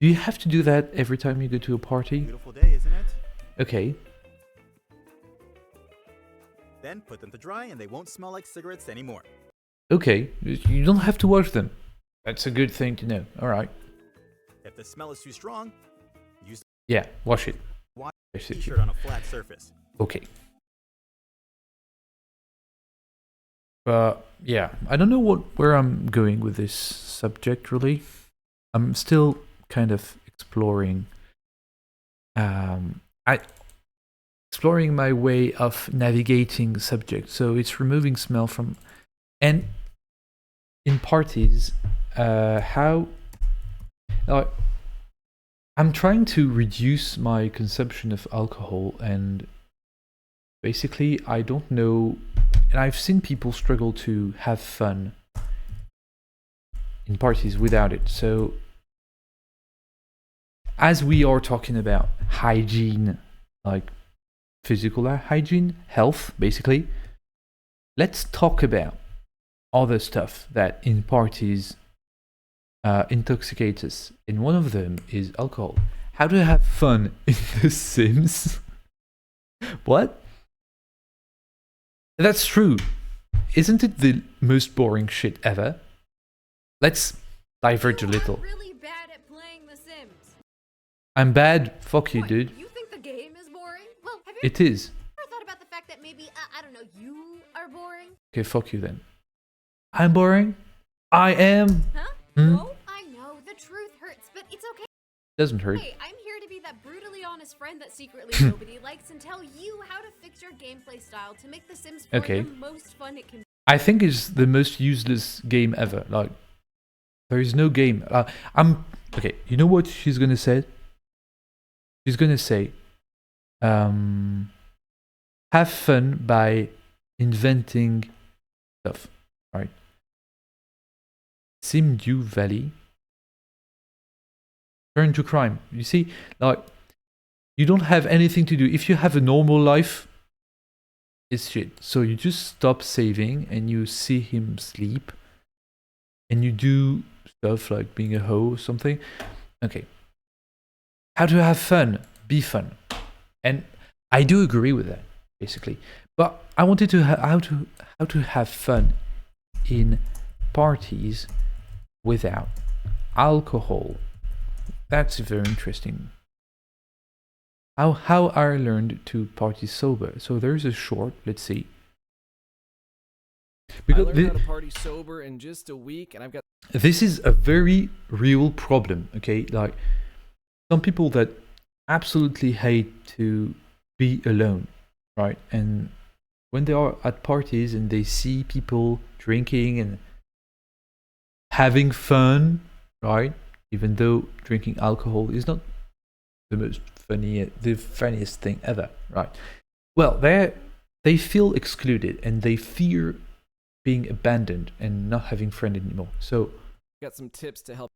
Do you have to do that every time you go to a party? Beautiful day, isn't it? Okay. Then put them to dry and they won't smell like cigarettes anymore. Okay, you don't have to wash them. That's a good thing to know. Alright. If the smell is too strong, use Yeah, wash it. wash Wash the it. t-shirt on a flat surface. Okay. Yeah, I don't know where I'm going with this subject really. I'm still kind of exploring exploring my way of navigating the subject. So it's removing smell from, and in parties, how I'm trying to reduce my consumption of alcohol, and basically I don't know, and I've seen people struggle to have fun in parties without it. So as we are talking about hygiene, like physical hygiene, health, basically, let's talk about other stuff that in parties intoxicate us. And one of them is alcohol. How to have fun in The Sims? What? That's true. Isn't it the most boring shit ever? Let's diverge a little. I'm really bad at playing The Sims. I'm bad. Fuck you, What, dude. You think the game is boring? Well, have you It is. ever thought about the fact that maybe, I don't know, you are boring? Okay, fuck you then. I'm boring? I am. Huh? Hmm? No? I know, the truth hurts, but it's okay. Doesn't hurt. Hey, I'm here to be that brutally honest friend that secretly nobody likes and tell you how to fix your gameplay style to make The Sims 4 Okay. the most fun it can be. I think it's the most useless game ever. Like, there is no game. Okay. You know what she's gonna say? She's gonna say, have fun by inventing stuff, right? Sim Dew Valley. Turn to crime. You see, like, you don't have anything to do. If you have a normal life, it's shit. So you just stop saving and you see him sleep and you do stuff like being a hoe or something. Okay. How to have fun? Be fun. And I do agree with that, basically. But I wanted to how to have fun in parties without alcohol. That's very interesting. How I learned to party sober. So there's a short. Let's see. I learned how to party sober in just a week, and I've got. This is a very real problem. Okay, like some people that absolutely hate to be alone, right? And when they are at parties and they see people drinking and having fun, right? Even though drinking alcohol is not the funniest thing ever, right? Well, they feel excluded and they fear being abandoned and not having friends anymore. So, Got some tips to help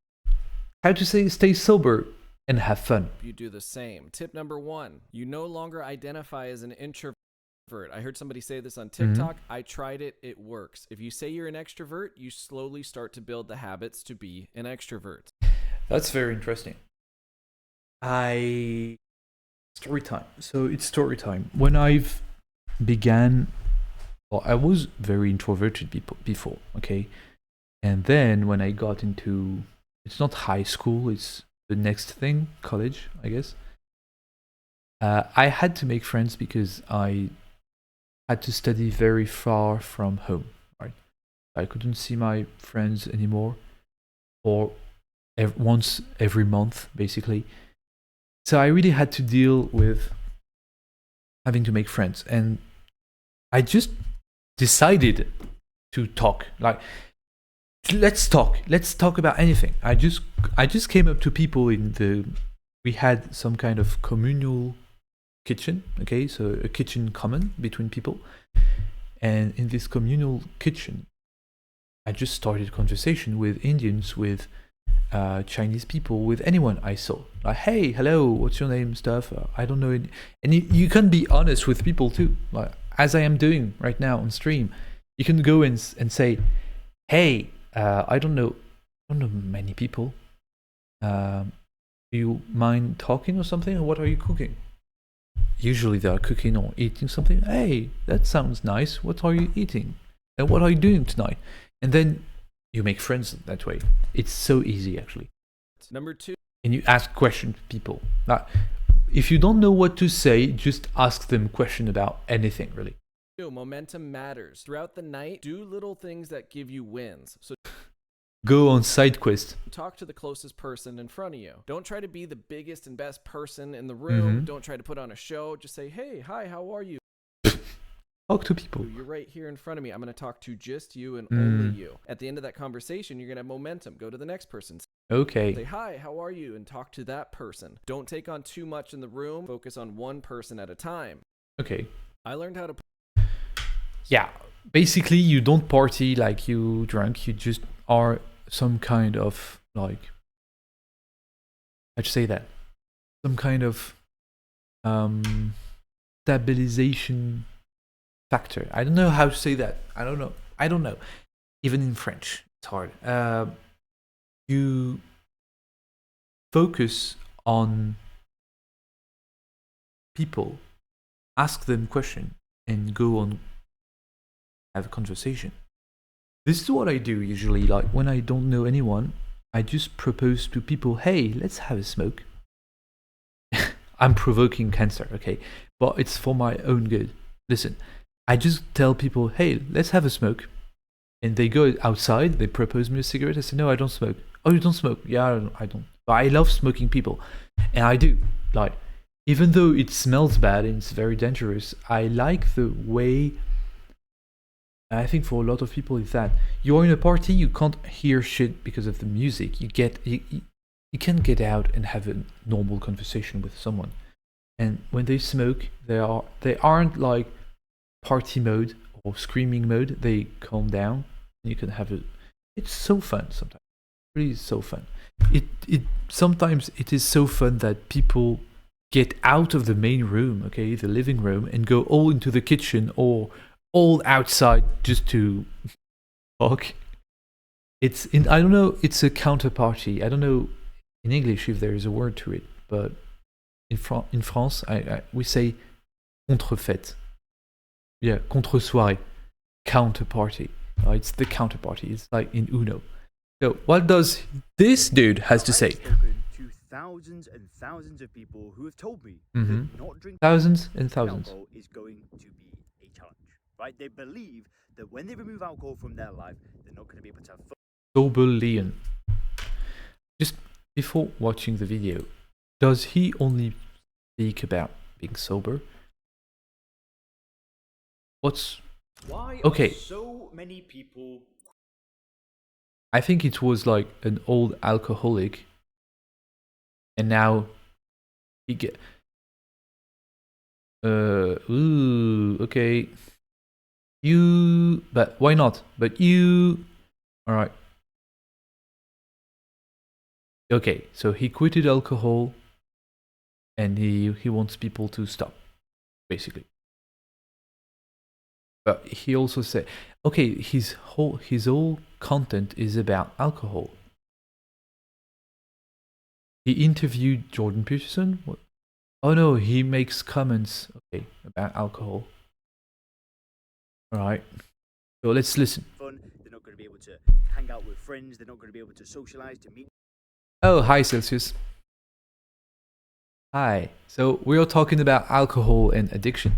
how to stay sober and have fun. you do the same. Tip number 1: you no longer identify as an introvert. I heard somebody say this on TikTok. I tried it. It works. If you say you're an extrovert, you slowly start to build the habits to be an extrovert. That's very interesting. Story time. So it's story time. When I've began, well, I was very introverted before, okay? And then when I got into, it's not high school, it's the next thing, college, I guess. I had to make friends because I had to study very far from home, right? I couldn't see my friends anymore, or once every month, basically. So I really had to deal with having to make friends, and I just decided to talk. Like, let's talk about anything. I just came up to people we had some kind of communal kitchen, okay, so a kitchen common between people, and in this communal kitchen I just started conversation with Indians, with Chinese people, with anyone I saw. Like, hey, hello, what's your name, stuff. I don't know. And you can be honest with people too, like as I am doing right now on stream. You can go and say, hey, I don't know many people. Do you mind talking or something? Or what are you cooking? Usually they are cooking or eating something. Hey, that sounds nice. What are you eating? And what are you doing tonight? And then you make friends that way. It's so easy, actually. Number 2. And you ask questions to people. Now, if you don't know what to say, just ask them question about anything, really. Momentum matters. Throughout the night, do little things that give you wins. So Go on side quest. talk to the closest person in front of you. Don't try to be the biggest and best person in the room. Don't try to put on a show. Just say, hey, hi, how are you? Talk to people. You're right here in front of me. I'm going to talk to just you and only you. At the end of that conversation, you're going to have momentum. Go to the next person. Okay. Say hi, how are you, and talk to that person. Don't take on too much in the room. Focus on one person at a time. Okay. I learned how to. Yeah. Basically, you don't party like you drunk. You just are some kind of like. How'd you say that? Some kind of stabilization factor. I don't know how to say that. I don't know. Even in French, it's hard. You focus on people, ask them question, and go on have a conversation. This is what I do usually. Like when I don't know anyone, I just propose to people, "Hey, let's have a smoke." I'm provoking cancer, okay? But it's for my own good. Listen, I just tell people, "Hey, let's have a smoke." And they go outside, they propose me a cigarette. I say, "No, I don't smoke." "Oh, you don't smoke?" "Yeah, I don't. But I love smoking people." And I do. Like, even though it smells bad and it's very dangerous, I like the way. I think for a lot of people is that you're in a party, you can't hear shit because of the music. You can get out and have a normal conversation with someone. And when they smoke, they aren't like party mode or screaming mode. They calm down and you can have it. It's so fun sometimes. It really is so fun. Sometimes it is so fun that people get out of the main room, okay, the living room, and go all into the kitchen or all outside just to talk. I don't know, it's a counterparty. I don't know in English if there is a word to it, but in France, we say contrefête. Yeah, contre-soirée. Counterparty. It's the counterparty. It's like in Uno. So what does this dude has to say? To thousands and thousands of people who have told me Mhm. that not drinking Thousands and thousands. alcohol is going to be a challenge. Right? They believe that when they remove alcohol from their life, they're not going to be able to have fun. Sober Leon. Just before watching the video, does he only speak about being sober? Why Okay. are so many people I think it was like an old alcoholic, and now he get. Okay. But why not? But you. All right. Okay, so he quitted alcohol, and he wants people to stop, basically. But he also said, okay, his whole content is about alcohol. He interviewed Jordan Peterson. What? Oh no, he makes comments, okay, about alcohol. All right, so let's listen. fun? They're not going to be able to hang out with friends. They're not going to be able to socialize, to meet. Oh, hi Celsius. Hi. So we are talking about alcohol and addiction.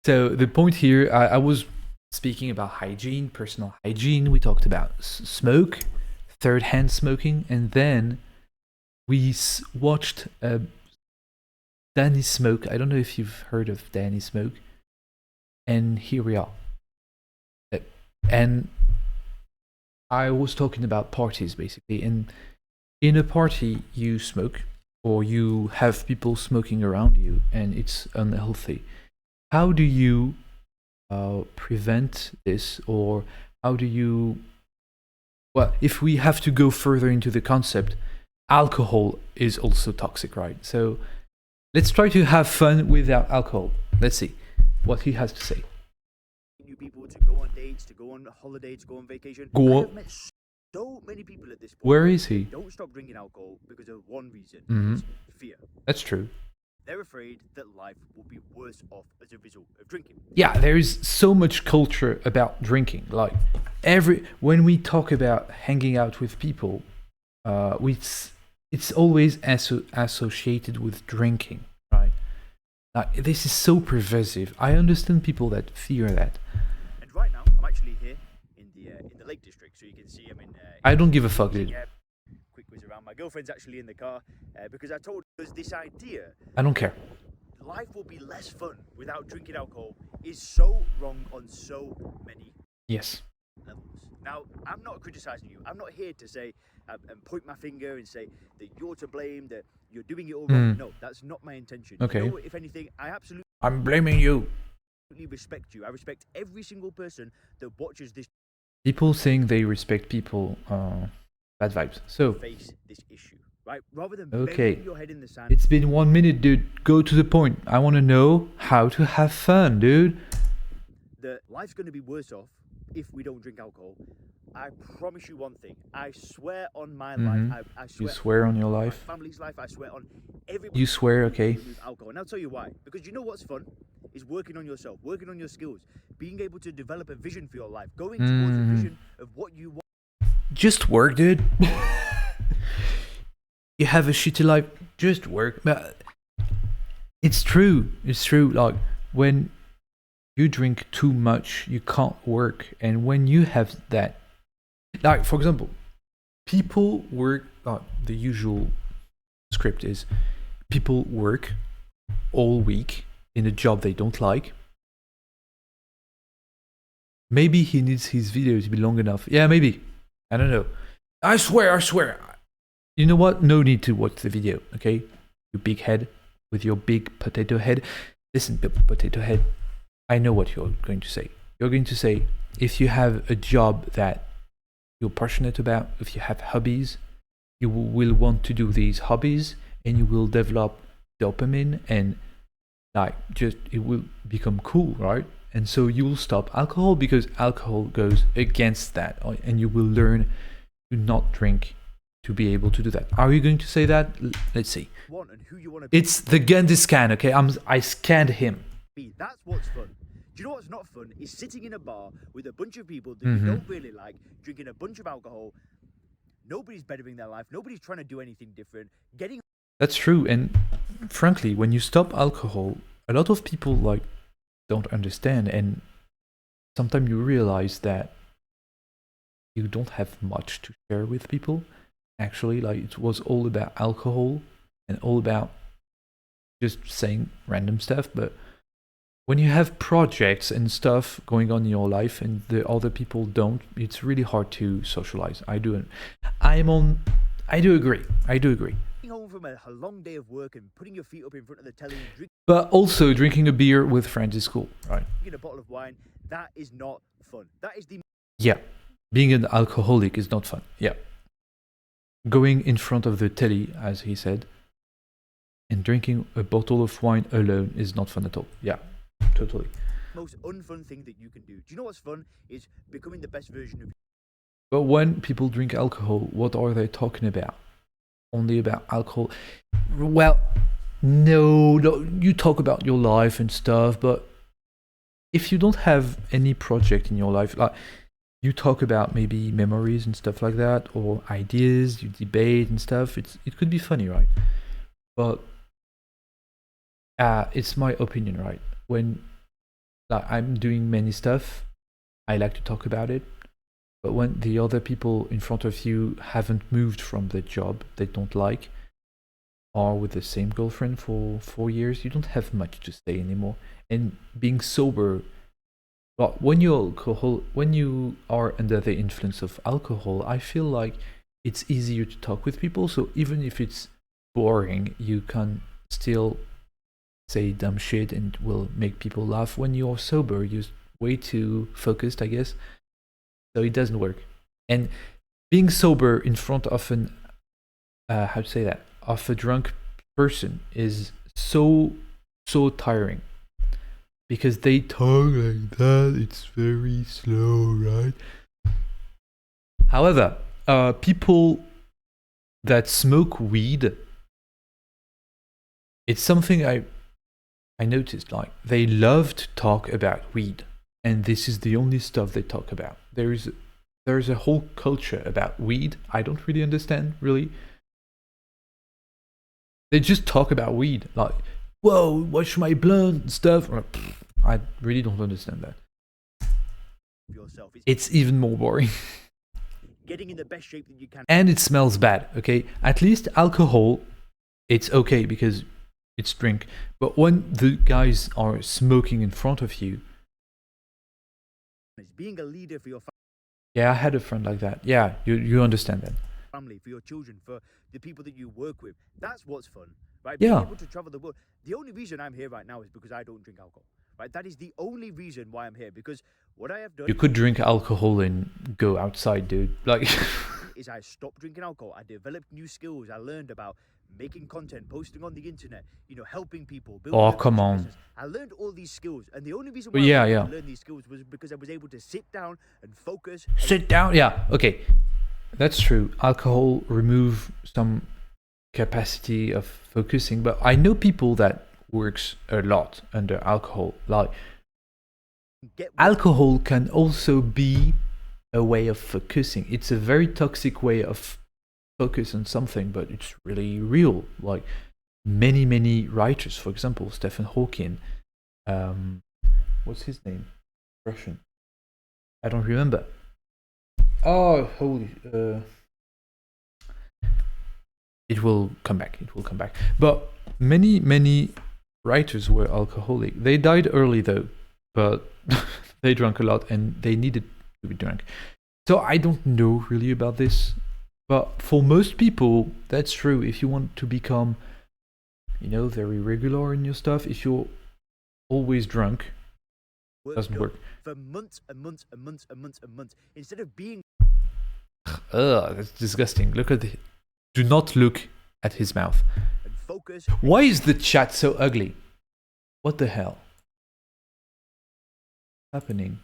So the point here, I was speaking about hygiene, personal hygiene. We talked about smoke, third-hand smoking, and then we watched Danny Smoke. I don't know if you've heard of Danny Smoke. And here we are. And I was talking about parties, basically. And in a party, you smoke, or you have people smoking around you, and it's unhealthy. How do you prevent this, or how do you... Well, if we have to go further into the concept, alcohol is also toxic, right? So let's try to have fun without alcohol. Let's see what he has to say. New people to go on dates, to go on holiday, to go on vacation. I have met so many people at this point. Where is he? Don't stop drinking alcohol because of one reason. Mhm. It's fear. That's true. They're afraid that life will be worse off as a result of drinking. Yeah, there is so much culture about drinking. Like when we talk about hanging out with people, it's always associated with drinking, right? Like, this is so pervasive. I understand people that fear that. And right now, I'm actually here in the Lake District, so you can see I'm in. I don't give a fuck, dude. Quick whiz around. My girlfriend's actually in the car because I told her this idea. I don't care. Life will be less fun without drinking alcohol is so wrong on so many. Yes. levels. Now, I'm not criticizing you. I'm not here to say and point my finger and say that you're to blame, that you're doing it all wrong. No, that's not my intention. Okay. You know, if anything, I absolutely I'm blaming you. respect you. I respect every single person that watches this. People saying they respect people, bad vibes. So, Face this issue, right? Rather than okay. burying your head in the sand. It's been 1 minute, dude. Go to the point. I want to know how to have fun, dude. That life's going to be worse off if we don't drink alcohol. I promise you one thing. I swear on my life. I swear. You swear on your My life? family's life. I swear on everybody. You swear, okay. With alcohol, and I'll tell you why. Because you know what's fun is working on yourself, working on your skills, being able to develop a vision for your life, going towards a vision of what you want. Just work, dude. You have a shitty life. Just work. But it's true. It's true. Like when you drink too much, you can't work, and when you have that, like for example, people work. The usual script is people work all week in a job they don't like. Maybe he needs his video to be long enough. Yeah, maybe. I don't know. I swear. You know what? No need to watch the video, okay? You big head with your big potato head. Listen, potato head. I know what you're going to say. You're going to say, if you have a job that you're passionate about, if you have hobbies, you will want to do these hobbies and you will develop dopamine and it will become cool, right? And so you will stop alcohol because alcohol goes against that, and you will learn to not drink to be able to do that. Are you going to say that? Let's see. It's the Gundy scan, okay? I scanned him. That's what's fun. Do you know what's not fun? Is sitting in a bar with a bunch of people that you don't really like, drinking a bunch of alcohol. Nobody's bettering their life. Nobody's trying to do anything different. That's true. And frankly, when you stop alcohol, a lot of people don't understand, and sometimes you realize that you don't have much to share with people. Actually, it was all about alcohol and all about just saying random stuff. But when you have projects and stuff going on in your life and the other people don't, it's really hard to socialize. I do agree. Home from a long day of work and putting your feet up in front of the telly and but also drinking a beer with friends is cool, right? drinking a bottle of wine, that is not fun. That is the Yeah. Being an alcoholic is not fun. Yeah. Going in front of the telly, as he said, and drinking a bottle of wine alone is not fun at all. Yeah, totally. most unfun thing that you can do. Do you know what's fun? Is becoming the best version of. But when people drink alcohol, what are they talking about? Only about alcohol? Well, no, you talk about your life and stuff, but if you don't have any project in your life, you talk about maybe memories and stuff like that, or ideas, you debate and stuff, it could be funny, right? But it's my opinion, right? When I'm doing many stuff, I like to talk about it. But when the other people in front of you haven't moved from the job they don't like, or with the same girlfriend for 4 years, you don't have much to say anymore. And being sober, well, when you are under the influence of alcohol, I feel like it's easier to talk with people. So even if it's boring, you can still say dumb shit and will make people laugh. When you're sober, you're way too focused, I guess. So it doesn't work. And being sober in front of of a drunk person is so tiring. Because they talk like that, it's very slow, right? However, people that smoke weed, it's something I noticed, they love to talk about weed. And this is the only stuff they talk about. There's a whole culture about weed. I don't really understand, really. They just talk about weed, whoa, watch my blunt and stuff. I really don't understand that. It's even more boring. Getting in the best shape that you can. And it smells bad, okay? At least alcohol, it's okay because it's drink. But when the guys are smoking in front of you, being a leader for your Yeah, I had a friend like that. Yeah, you understand that. family, for your children, for the people that you work with. That's what's fun, right? Yeah. Being able to travel the world. The only reason I'm here right now is because I don't drink alcohol, right? That is the only reason why I'm here, because what I have done... You could drink alcohol and go outside, dude. Like... is I stopped drinking alcohol. I developed new skills. I learned about making content, posting on the internet, you know, helping people. Oh, come on. Business. I learned all these skills, and the only reason Well, why yeah, I yeah. learned these skills was because I was able to sit down and focus. Sit down. Yeah, okay. That's true. Alcohol remove some capacity of focusing, but I know people that works a lot under alcohol. Like, alcohol can also be a way of focusing. It's a very toxic way of focus on something, but it's really real. Like many writers, for example, Stephen Hawking. What's his name? Russian. I don't remember. Oh, holy! It will come back. It will come back. But many writers were alcoholic. They died early though, but they drank a lot and they needed to be drunk. So I don't know really about this, but for most people, that's true. If you want to become, you know, very regular in your stuff, if you're always drunk, it doesn't work. For months and months and months and months and months, instead of being... Ugh, that's disgusting. Look at the... Do not look at his mouth. And focus. Why is the chat so ugly? What the hell? Happening?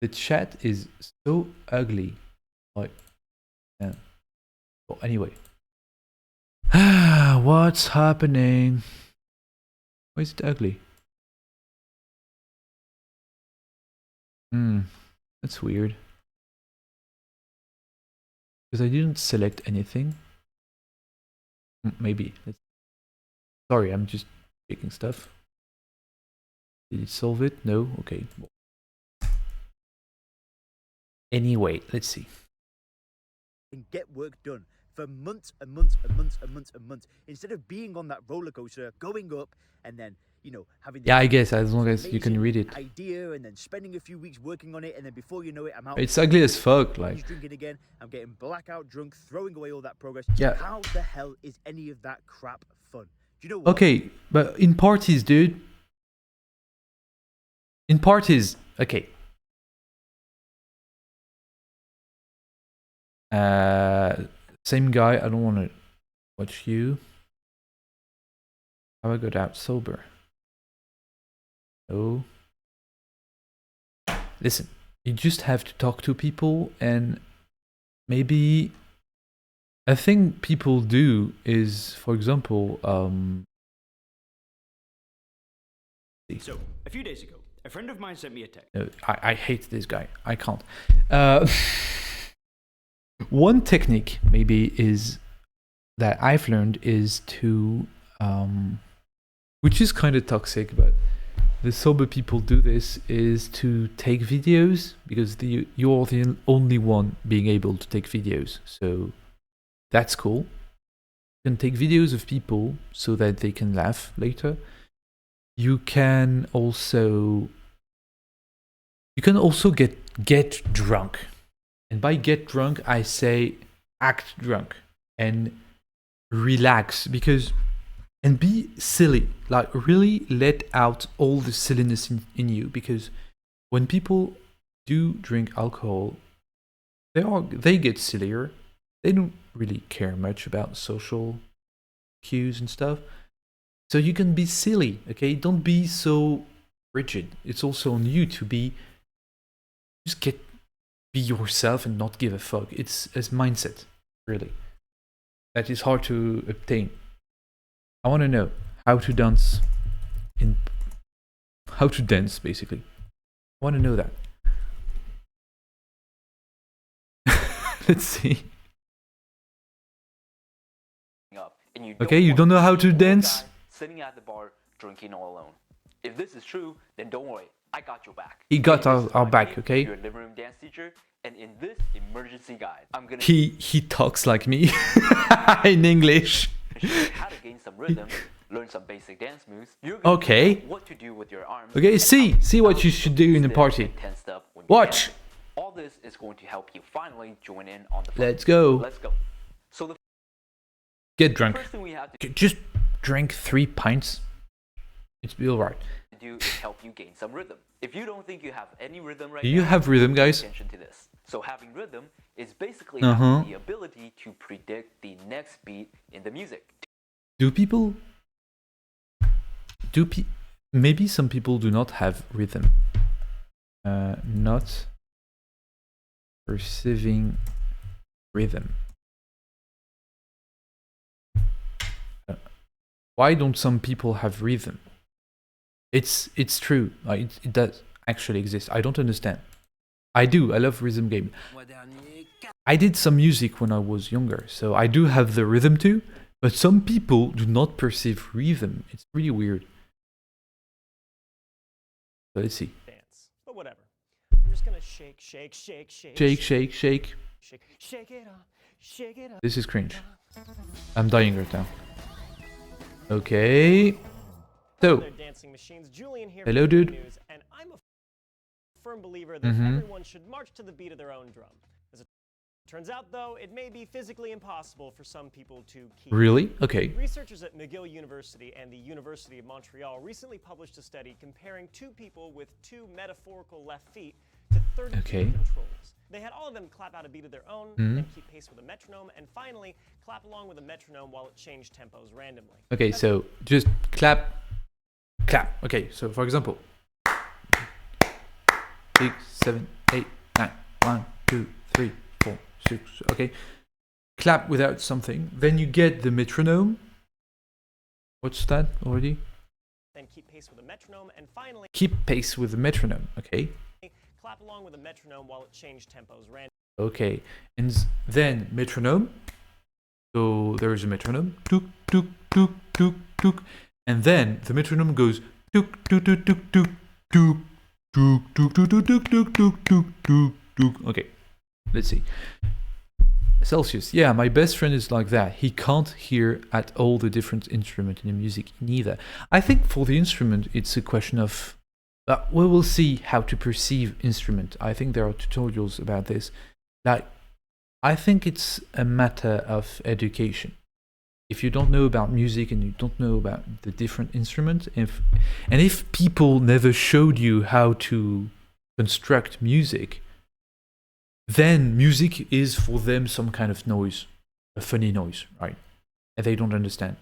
The chat is so ugly. Like, yeah. Well, anyway. What's happening? Why is it ugly? That's weird. Because I didn't select anything. Maybe. Sorry, I'm just picking stuff. Did it solve it? No? Okay. Anyway, let's see. And get work done for months and months and months and months and months, instead of being on that roller coaster, going up and then, you know, having... Yeah, I guess, as long as you can read it. ...idea and then spending a few weeks working on it, and then before you know it, I'm out... It's ugly as fuck, like... ...drinking again, I'm getting blackout drunk, throwing away all that progress. Yeah. How the hell is any of that crap fun? Do you know what? Okay, but in parties, dude. In parties, okay. Same guy, I don't want to watch you. How I got out sober. Oh. Listen, you just have to talk to people, and maybe a thing people do is, for example, So, a few days ago, a friend of mine sent me a text. No, I hate this guy. I can't. One technique maybe is that I've learned is to, which is kind of toxic, but the sober people do this, is to take videos, because you're the only one being able to take videos. So that's cool. You can take videos of people so that they can laugh later. You can also get drunk. And by get drunk, I say act drunk and relax, and be silly. Like, really let out all the silliness in you, because when people do drink alcohol, they get sillier. They don't really care much about social cues and stuff. So you can be silly, okay? Don't be so rigid. It's also on you to be yourself and not give a fuck. It's a mindset, really. That is hard to obtain. I want to know how to dance basically. I want to know that. Let's see. Okay, you don't know how to dance? Sitting at the bar, drinking all alone. If this is true, then don't worry. I got your back. He got our back, okay? Your living room dance teacher, and in this emergency guide, I'm gonna... He talks like me in English. How to gain some rhythm, learn some basic dance moves. Okay. What to do with your arms. Okay, see what you should do in a party. 10 step when Watch. All this is going to help you finally join in on the fun. Let's go. Let's go. So the Get drunk. first thing we have to Just drink 3 pints. It's be alright. do is help you gain some rhythm. If you don't think you have any rhythm right Do you now, have rhythm, guys? pay attention to this. So having rhythm is basically Uh-huh. having the ability to predict the next beat in the music. Do people... Maybe some people do not have rhythm. Not perceiving rhythm. Why don't some people have rhythm? It's true. It does actually exist. I don't understand. I do. I love rhythm game. I did some music when I was younger, so I do have the rhythm too. But some people do not perceive rhythm. It's really weird. So let's see. Dance, but whatever. I'm just gonna shake, shake, shake, shake, Shake, shake, shake. shake, shake it up, shake it up. This is cringe. I'm dying right now. Okay. So, They're dancing machines. Julian here hello, for the dude. News, and I'm a firm believer that Mhm. everyone should march to the beat of their own drum. As it turns out, though, it may be physically impossible for some people to keep. Really? Okay. Researchers at McGill University and the University of Montreal recently published a study comparing 2 people with 2 metaphorical left feet to 32 Okay. controls. They had all of them clap out a beat of their own, Mhm. then keep pace with a metronome, and finally clap along with a metronome while it changed tempos randomly. Okay, so just clap, clap. Okay, so for example, 6, 7, 8, 9, 1, 2, 3, 4, 6. Okay, clap without something. Then you get the metronome. What's that already? Then keep pace with a metronome, and finally Keep pace with the metronome. Okay. clap along with a metronome while it changed tempos randomly. Okay, and then metronome. So there is a metronome. Tuk tuk tuk tuk tuk, and then the metronome goes tuk tuk tuk tuk tuk tuk tuk tuk tuk tuk tuk tuk tuk tuk tuk tuk. Okay, let's see. Celsius. Yeah, my best friend is like that. He can't hear at all the different instrument in the music neither. I think for the instrument, it's a question of we will see how to perceive instrument. I think there are tutorials about this. Like, I think it's a matter of education. If you don't know about music and you don't know about the different instruments, if people never showed you how to construct music, then music is for them some kind of noise, a funny noise, right? And they don't understand.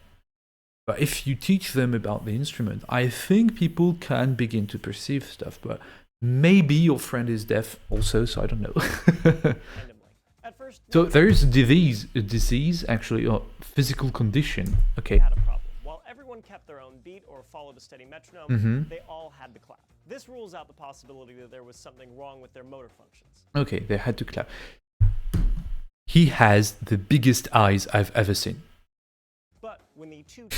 But if you teach them about the instrument, I think people can begin to perceive stuff. But maybe your friend is deaf also, so I don't know. So there is a disease actually, or physical condition. Okay. Had a problem. While everyone kept their own beat or followed a steady metronome, Mhm. they all had to clap. This rules out the possibility that there was something wrong with their motor functions. Okay, they had to clap. He has the biggest eyes I've ever seen. But when the 2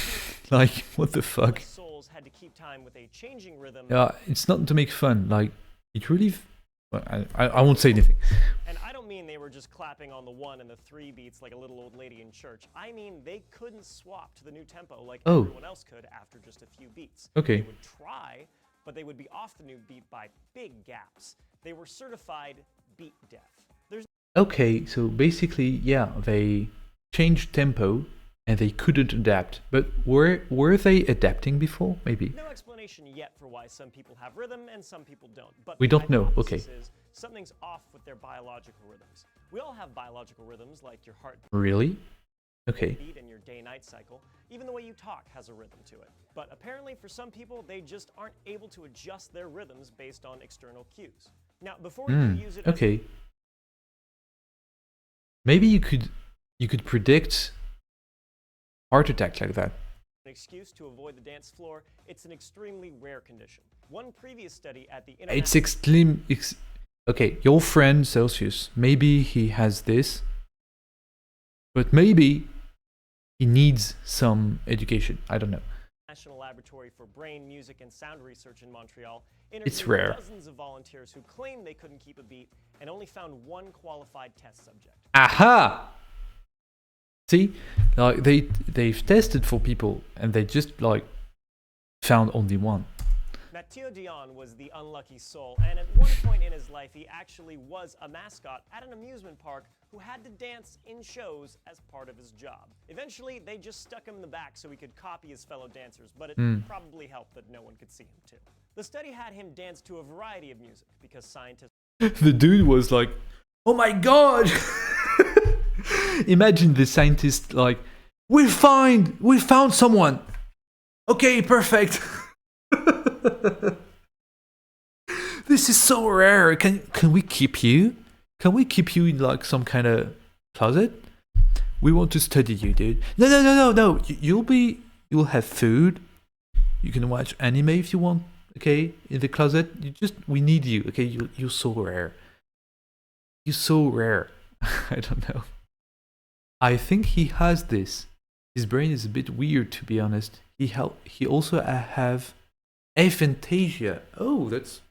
Like, what the fuck? souls had to keep time with a changing rhythm. Yeah, it's not to make fun. Like, it really... Well, I won't say anything. And I don't mean they were just clapping on the 1 and the 3 beats like a little old lady in church. I mean they couldn't swap to the new tempo like Oh. everyone else could after just a few beats. Okay. They would try, but they would be off the new beat by big gaps. They were certified beat deaf. There's Okay, so basically, yeah, they changed tempo and they couldn't adapt. But were they adapting before? Maybe. no explanation yet for why some people have rhythm and some people don't. But We the don't know, hypothesis okay. is something's off with their biological rhythms. We all have biological rhythms like your heart Really? Okay. beat and your day-night cycle. Even the way you talk has a rhythm to it. But apparently for some people, they just aren't able to adjust their rhythms based on external cues. Now, before you use it as Okay. Maybe you could predict heart attack like that. an excuse to avoid the dance floor, it's an extremely rare condition. One previous study at the It's extreme. Okay, your friend Celsius, maybe he has this, but maybe he needs some education. I don't know. National Laboratory for Brain, Music, and Sound Research in Montreal It's interviewed rare. dozens of volunteers who claimed they couldn't keep a beat and only found one qualified test subject. Aha! See, like they've tested for people and they just like found only one. Mathieu Dion was the unlucky soul, and at one point in his life, he actually was a mascot at an amusement park who had to dance in shows as part of his job. Eventually, they just stuck him in the back so he could copy his fellow dancers, but it probably helped that no one could see him too. The study had him dance to a variety of music because scientists... The dude was like, oh my god! Imagine the scientist like, we found someone! Okay, perfect! This is so rare. Can we keep you? Can we keep you in like some kind of closet? We want to study you, dude. No. You'll have food. You can watch anime if you want. Okay, in the closet. We need you. Okay, you're so rare. You're so rare. I don't know. I think he has this. His brain is a bit weird, to be honest. He also have aphantasia. Oh, that's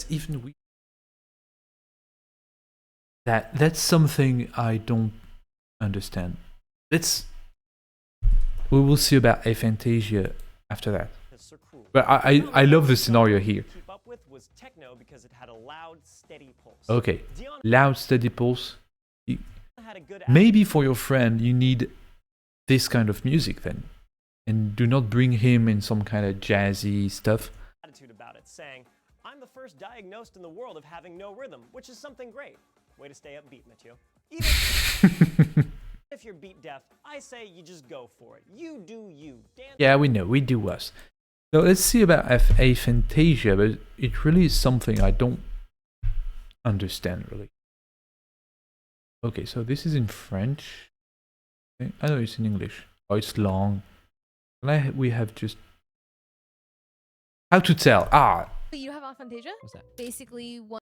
even weird. That's something I don't understand. We will see about aphantasia after that. But I love the scenario here. Keep up with was techno because it had a loud, steady pulse. Okay, loud, steady pulse. Maybe for your friend you need this kind of music then, and do not bring him in some kind of jazzy stuff. Attitude about it, saying, "I'm the first diagnosed in the world of having no rhythm, which is something great." Way to stay upbeat, Mathieu. Even if you're beat deaf, I say you just go for it. You do you. Dance. Yeah, we know. We do us. So let's see about aphantasia, but it really is something I don't understand, really. Okay, so this is in French. Okay, I know it's in English. Oh, it's long. We have just... How to tell? You have aphantasia? What's that? Basically one.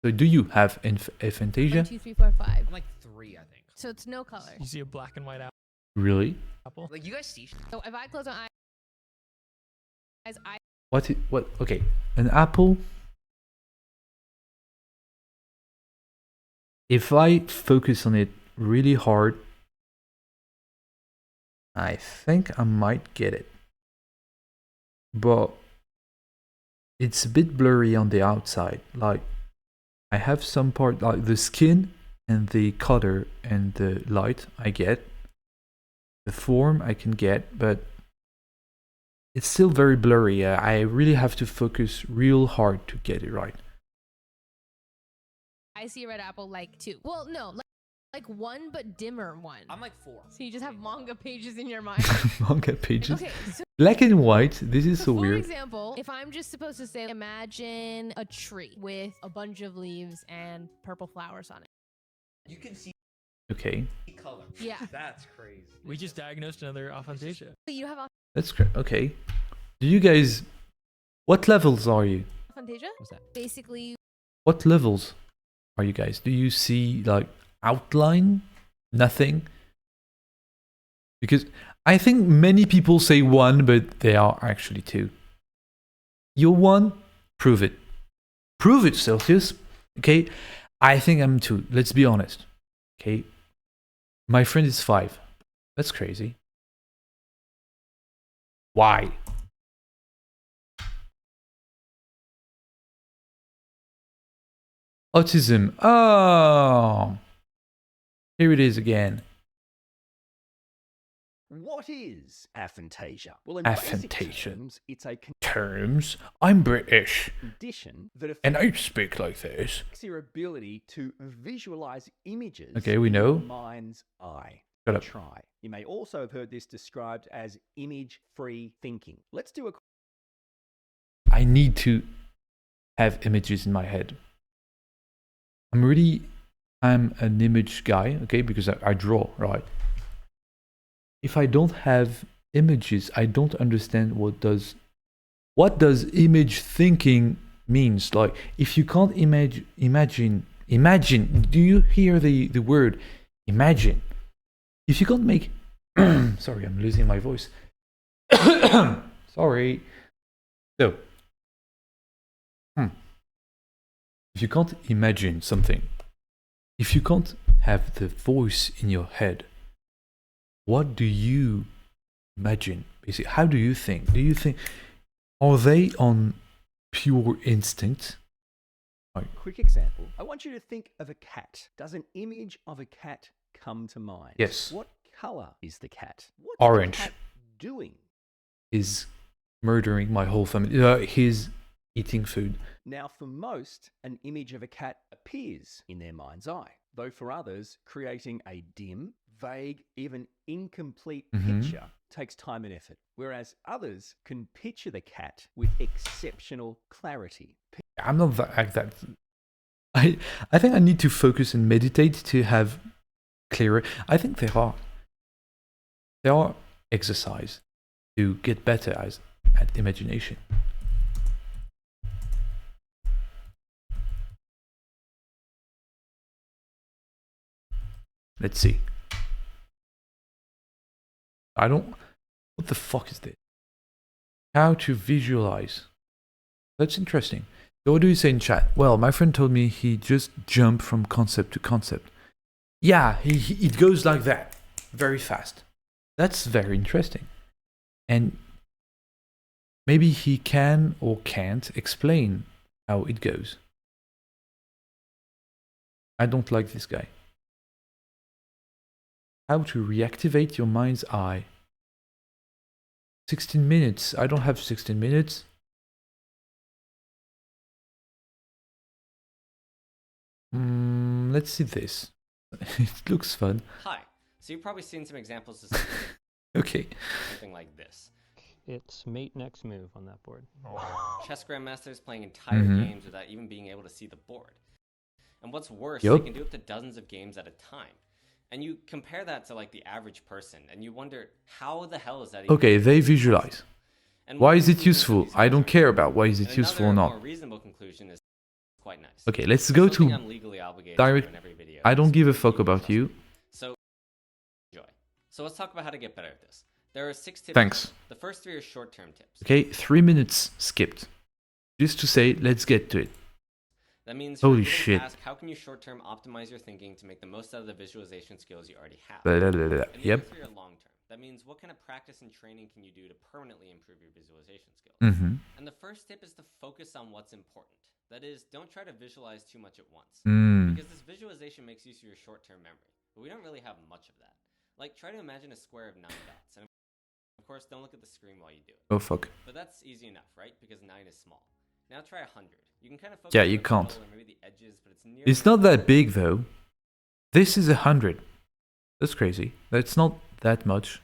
So do you have aphantasia? 1, 2, 3, 4, 5. I'm like 3, I think. So it's no color. You see a black and white Really? apple? Like, you guys see? So if I close my eyes, What? Okay, an apple. If I focus on it really hard, I think I might get it. But it's a bit blurry on the outside. Like, I have some part, like the skin and the color and the light I get. The form I can get, but it's still very blurry. I really have to focus real hard to get it right. I see a red apple like 2. Well, no, like 1, but dimmer 1. I'm like 4. So you just have manga pages in your mind. Manga pages. Okay, so Black and white. This is so for weird. example, if I'm just supposed to say, imagine a tree with a bunch of leaves and purple flowers on it. You can see Okay. color. Yeah. That's crazy. We just diagnosed another aphantasia. You have That's great. Okay. Do you guys... What levels are you? aphantasia? What's that? Basically... What levels are you guys? Do you see, like, outline? Nothing? Because I think many people say 1, but they are actually 2. You're 1? Prove it. Prove it, Celsius. Okay? I think I'm 2. Let's be honest. Okay? My friend is 5. That's crazy. Why? Autism. Oh. Here it is again. What is aphantasia? Well, in Aphantasia. basic terms, it's a Terms. I'm British. condition that And I affects speak like this. your ability to visualize images Okay, we in know. your mind's eye. Shut up. Try. You may also have heard this described as image-free thinking. Let's do a I need to have images in my head. I'm an image guy, okay, because I draw, right? If I don't have images, I don't understand what does image thinking means. Like, if you can't imagine, do you hear the word imagine? If you can't make, sorry, I'm losing my voice. Sorry. So, if you can't imagine something, if you can't have the voice in your head, what do you imagine? Basically, how do you think? Do you think are they on pure instinct? Quick example. I want you to think of a cat. Does an image of a cat come to mind? Yes. What color is the cat? What's Orange. the cat doing? Is murdering my whole family. He's eating food. Now, for most, an image of a cat appears in their mind's eye, though for others, creating a dim, vague, even incomplete picture takes time and effort, whereas others can picture the cat with exceptional clarity. I'm not that. I think I need to focus and meditate to have clearer. I think there are exercise to get better at imagination. Let's see. What the fuck is this? How to visualize. That's interesting. So what do you say in chat? Well, my friend told me he just jumped from concept to concept. Yeah, it goes like that. Very fast. That's very interesting. And maybe he can or can't explain how it goes. I don't like this guy. How to reactivate your mind's eye. 16 minutes. I don't have 16 minutes. Let's see this. It looks fun. Hi. So you've probably seen some examples of something, Okay. something like this. It's mate next move on that board. Chess grandmasters playing entire Mhm. games without even being able to see the board. And what's worse, Yup. they can do up to dozens of games at a time. And you compare that to like the average person, and you wonder how the hell is that even Okay, they visualize. And Why one is it conclusion useful? from these I don't research- care about why is it and useful or another not. more reasonable conclusion is quite nice. Okay, let's So go something to I'm legally obligated to do direct. in every video I don't is give a review fuck and about trust you. me. So enjoy. So let's talk about how to get better at this. There are 6 tips. Thanks. The first 3 are short-term tips. Okay, 3 minutes skipped. Just to say, let's get to it. That means Holy you're shit. Ask, how can you short-term optimize your thinking to make the most out of the visualization skills you already have? Blah, blah, blah, blah. And the Yep. other 3 are long-term. That means what kind of practice and training can you do to permanently improve your visualization skills? Mhm. And the first tip is to focus on what's important. That is, don't try to visualize too much at once. Mm. Because this visualization makes use of your short-term memory. But we don't really have much of that. Like, try to imagine a square of 9 dots. And of course, don't look at the screen while you do it. Oh, fuck. But that's easy enough, right? Because 9 is small. Now try 100. You can kind of focus Yeah, on you the can't. middle or maybe the edges, but it's nearly It's not that big though. This is 100. That's crazy. That's not that much.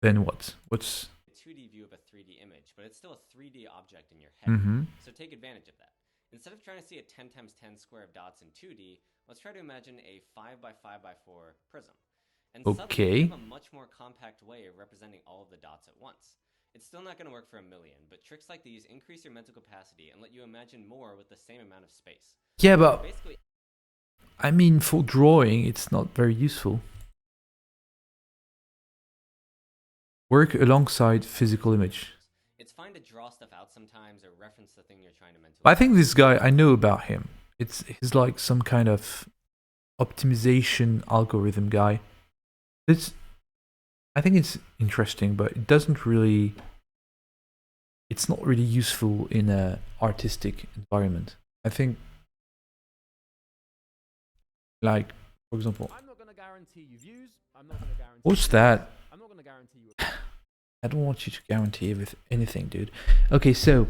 Then what? What's... a 2D view of a 3D image, but it's still a 3D object in your head. Mhm. So take advantage of that. Instead of trying to see a 10 times 10 square of dots in 2D, let's try to imagine a 5 by 5 by 4 prism. And suddenly Okay. we have a much more compact way of representing all of the dots at once. It's still not going to work for a million, but tricks like these increase your mental capacity and let you imagine more with the same amount of space. Yeah, but... Basically, I mean, for drawing, it's not very useful. Work alongside physical image. it's fine to draw stuff out sometimes or reference the thing you're trying to mentally. I think this guy, I know about him. He's like some kind of optimization algorithm guy. I think it's interesting, but it doesn't really... It's not really useful in a artistic environment. I think, like, for example, I'm not going to guarantee you views. I'm not going to guarantee what's you that? likes, I'm not going to guarantee you. I don't want you to guarantee with anything, dude. Okay, so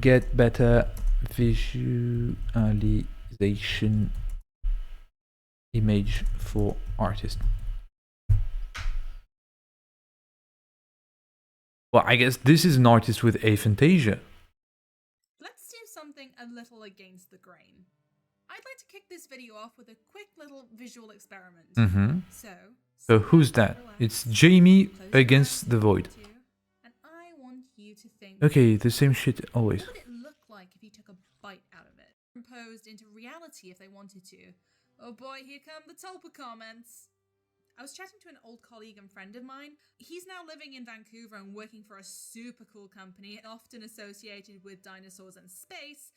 get better visualization image for artists. Well, I guess this is an artist with aphantasia. Let's do something a little against the grain. I'd like to kick this video off with a quick little visual experiment. Mm-hmm. So who's that? It's Jamie against the void. and I want you to think, Okay, the same shit always. what would it look like if you took a bite out of it? Imposed into reality if they wanted to. Oh boy, here come the Tulpa comments. I was chatting to an old colleague and friend of mine. He's now living in Vancouver and working for a super cool company, often associated with dinosaurs and space,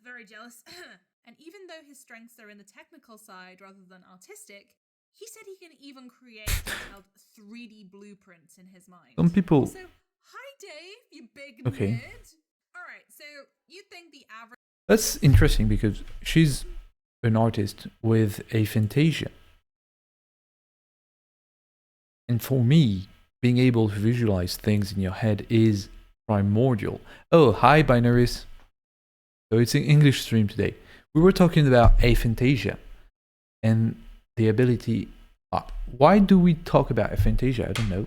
very jealous. And even though his strengths are in the technical side rather than artistic, he said he can even create detailed 3D blueprints in his mind. Some people. So, hi Dave, you big Okay. nerd. Alright, so you think the average... That's interesting because she's an artist with aphantasia. And for me, being able to visualize things in your head is primordial. Oh, hi, Binaries. So it's an English stream today. We were talking about aphantasia and the ability... why do we talk about aphantasia? I don't know.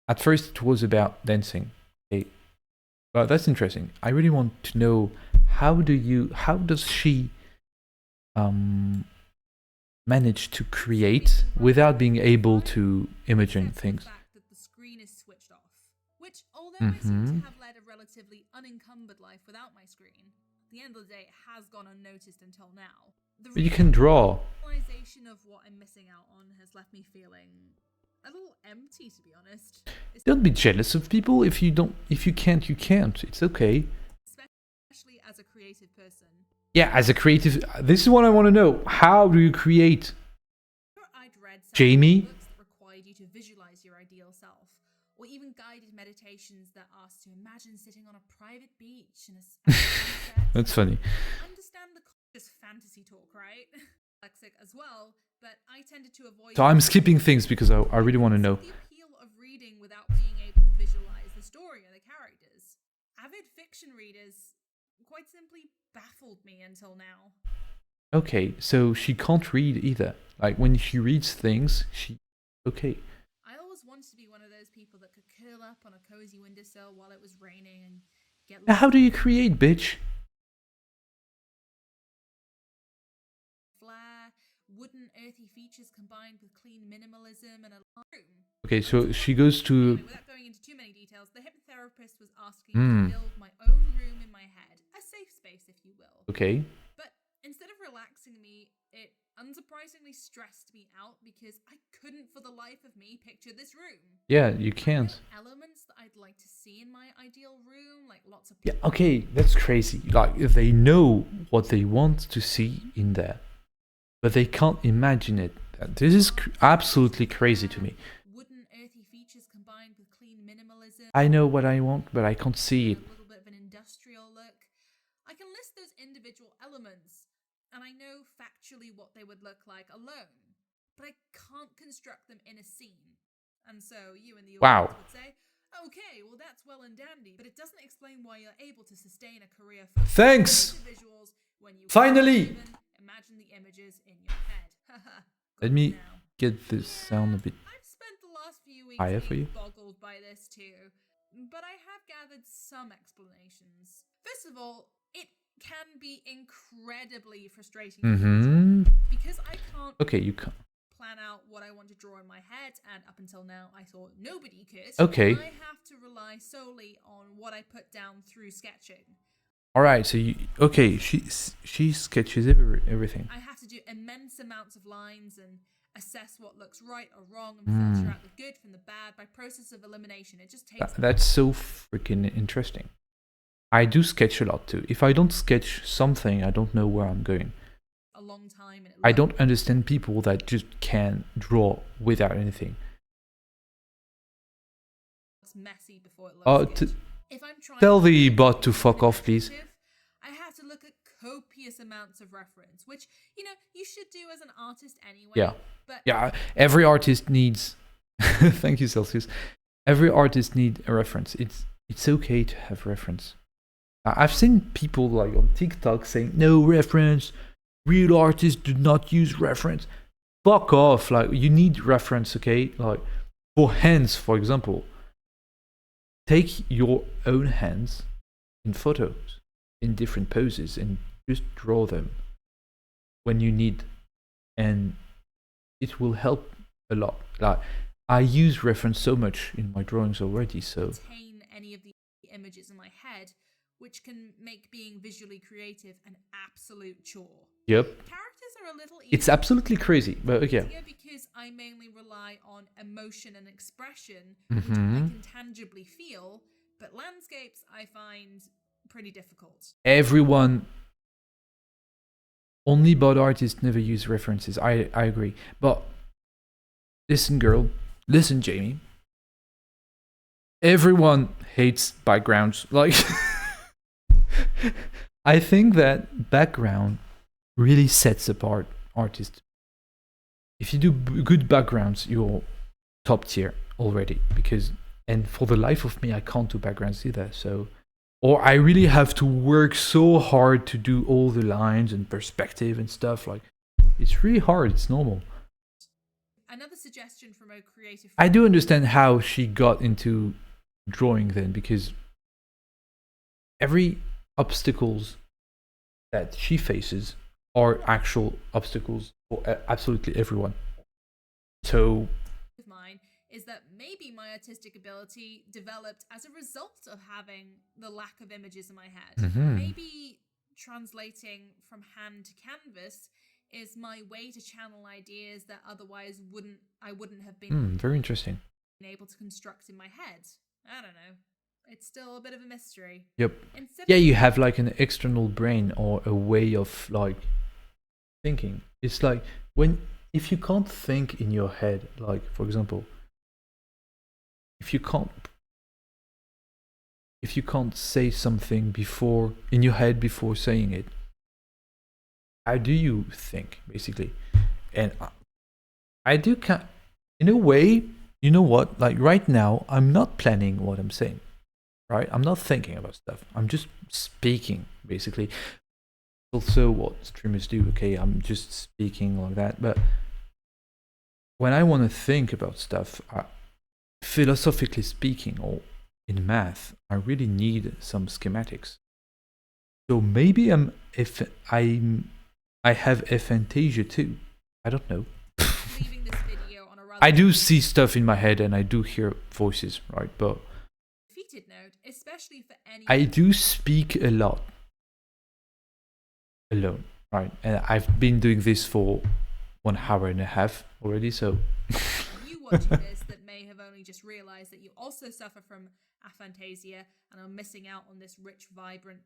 At first, it was about dancing. Okay. But that's interesting. I really want to know how does she manage to create without being able to imagine things? That the screen is switched off, which, although I seem to have led a relatively unencumbered life without my screen, at the end of the day, it has gone unnoticed until now. But you can draw. The realization of what I'm missing out on has left me feeling a little empty, to be honest. Don't be jealous of people. If you can't, you can't. It's okay. Especially as a creative person. Yeah, as a creative, this is what I want to know. How do you create? I'd read Jamie? books that required you to visualize your ideal self, or even guided meditations that asked to imagine sitting on a private beach in a sunset. That's funny. Understand the conscious fantasy talk, right? Lexic as well, but I tended to avoid. So I'm skipping things because I really want to know. The appeal of reading without being able to visualize the story or the characters. Avid fiction readers quite simply baffled me until now. Okay, so she can't read either. Like when she reads things, okay. I always wanted to be one of those people that could curl up on a cozy windowsill while it was raining and get. Now, how do you create, bitch? Flair, wooden, earthy features combined with clean minimalism and a room. Okay, so she goes to. Without going into too many details, the hypnotherapist was asking me to build my own room in my head, a safe space, if you will. Okay. But instead of relaxing me, it unsurprisingly stressed me out because I couldn't for the life of me picture this room. Yeah, you can't. Elements that I'd like to see in my ideal room, like lots of. Yeah, okay, that's crazy. Like if they know what they want to see in there, but they can't imagine it. This is absolutely crazy to me. Wooden, earthy features combined with clean minimalism. I know what I want, but I can't see it. A little bit of an industrial look. I can list those individual elements, and I know factually what they would look like alone, but I can't construct them in a scene. And so you and the audience would say, okay, well that's well and dandy, but it doesn't explain why you're able to sustain a career for Thanks! visuals when you Finally! Imagine the images in your head. Let me get this sound a bit I've spent the last few weeks higher for you. boggled by this too, but I have gathered some explanations. First of all, it can be incredibly frustrating because I can't you can't. plan out what I want to draw in my head, and up until now I thought nobody could. Okay. I have to rely solely on what I put down through sketching. All right, so she sketches everything. I have to do immense amounts of lines and assess what looks right or wrong and filter out the good from the bad by process of elimination. It just takes. That's so freaking interesting. I do sketch a lot too. If I don't sketch something, I don't know where I'm going. A long time. And I don't understand people that just can draw without anything. It's messy before it looks good. If I'm trying tell the bot to fuck off, please. I have to look at copious amounts of reference, which, you should do as an artist anyway. Yeah. But yeah, every artist needs... Thank you, Celsius. Every artist needs a reference. It's okay to have reference. I've seen people like on TikTok saying, no reference, real artists do not use reference. Fuck off, like, you need reference, okay? Like, for hands, for example. Take your own hands in photos, in different poses, and just draw them when you need. And it will help a lot. Like, I use reference so much in my drawings already, so... Contain any of the images in my head, which can make being visually creative an absolute chore. Yep. Characters are a little easier. It's absolutely crazy, but okay. Because I mainly rely on emotion and expression, which I can tangibly feel, but landscapes I find pretty difficult. Everyone, only bot artists never use references. I agree. But listen, girl. Listen, Jamie. Everyone hates backgrounds. Like, I think that background really sets apart artists. If you do good backgrounds, you're top tier already. And for the life of me, I can't do backgrounds either. So, or I really have to work so hard to do all the lines and perspective and stuff. Like, it's really hard. It's normal. Another suggestion from a creative... I do understand how she got into drawing then, because every obstacles that she faces are actual obstacles for absolutely everyone. So... mine is that maybe my artistic ability developed as a result of having the lack of images in my head. Maybe translating from hand to canvas is my way to channel ideas that otherwise I wouldn't have been very interesting. Able to construct in my head. I don't know. It's still a bit of a mystery. Yep. Yeah, you have like an external brain or a way of like thinking. It's like if you can't think in your head, like for example, if you can't say something in your head before saying it, how do you think, basically? And I do in a way, you know what? Like right now, I'm not planning what I'm saying, right? I'm not thinking about stuff. I'm just speaking, basically. Also, what streamers do, okay? I'm just speaking like that. But when I want to think about stuff, philosophically speaking, or in math, I really need some schematics. So maybe I have aphantasia too. I don't know. I do see stuff in my head and I do hear voices, right? But note, especially for any I do speak a lot alone, right? And I've been doing this for 1 hour and a half already, so you watching this that may have only just realized that you also suffer from aphantasia and are missing out on this rich, vibrant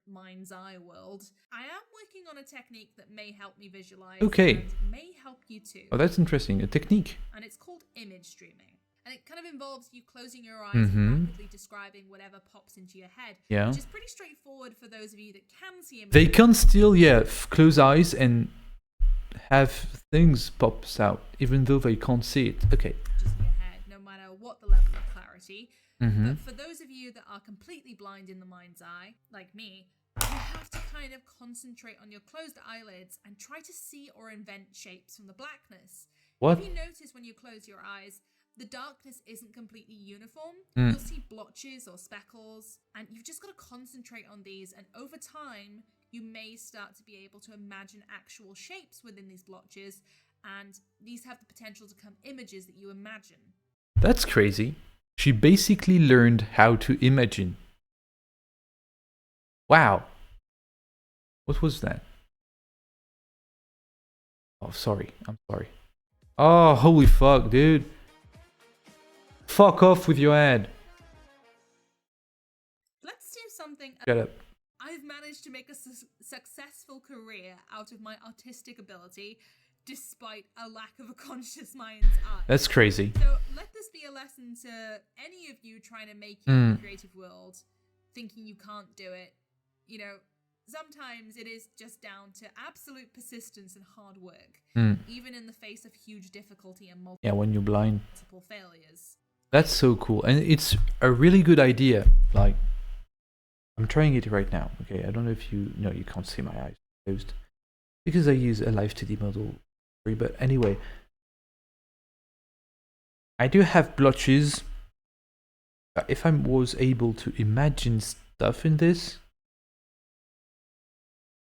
mind's eye world. I am working on a technique that may help me visualize. Okay. And may help you too. Oh, that's interesting. A technique. And it's called image streaming. And it kind of involves you closing your eyes and rapidly describing whatever pops into your head. Yeah. Which is pretty straightforward for those of you that can see images. They can still, close eyes and have things pops out, even though they can't see it. Okay. Just in your head, no matter what the level of clarity. But for those of you that are completely blind in the mind's eye, like me, you have to kind of concentrate on your closed eyelids and try to see or invent shapes from the blackness. What? If you notice when you close your eyes, the darkness isn't completely uniform. You'll see blotches or speckles, and you've just got to concentrate on these, and over time, you may start to be able to imagine actual shapes within these blotches, and these have the potential to become images that you imagine. That's crazy. She basically learned how to imagine. Wow. What was that? Oh, sorry. I'm sorry. Oh, holy fuck, dude. Fuck off with your ad. Let's do something. Shut up. I've managed to make a successful career out of my artistic ability, despite a lack of a conscious mind's eye. That's crazy. So let this be a lesson to any of you trying to make your creative world, thinking you can't do it. You know, sometimes it is just down to absolute persistence and hard work, even in the face of huge difficulty and when you're blind. multiple failures. That's so cool. And it's a really good idea. Like, I'm trying it right now. Okay, I don't know if you know, you can't see my eyes closed because I use a live 2D model. But anyway, I do have blotches. If I was able to imagine stuff in this,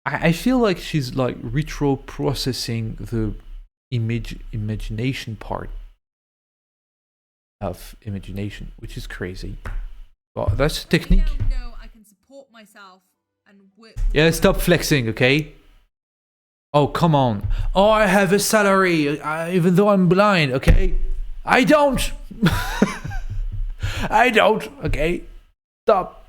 I feel like she's like retro processing the imagination part of imagination, which is crazy. But that's a technique. I now know I can support myself and work. Yeah, stop flexing, okay? Oh, come on. Oh, I have a salary, even though I'm blind, okay? I don't. I don't, okay? Stop.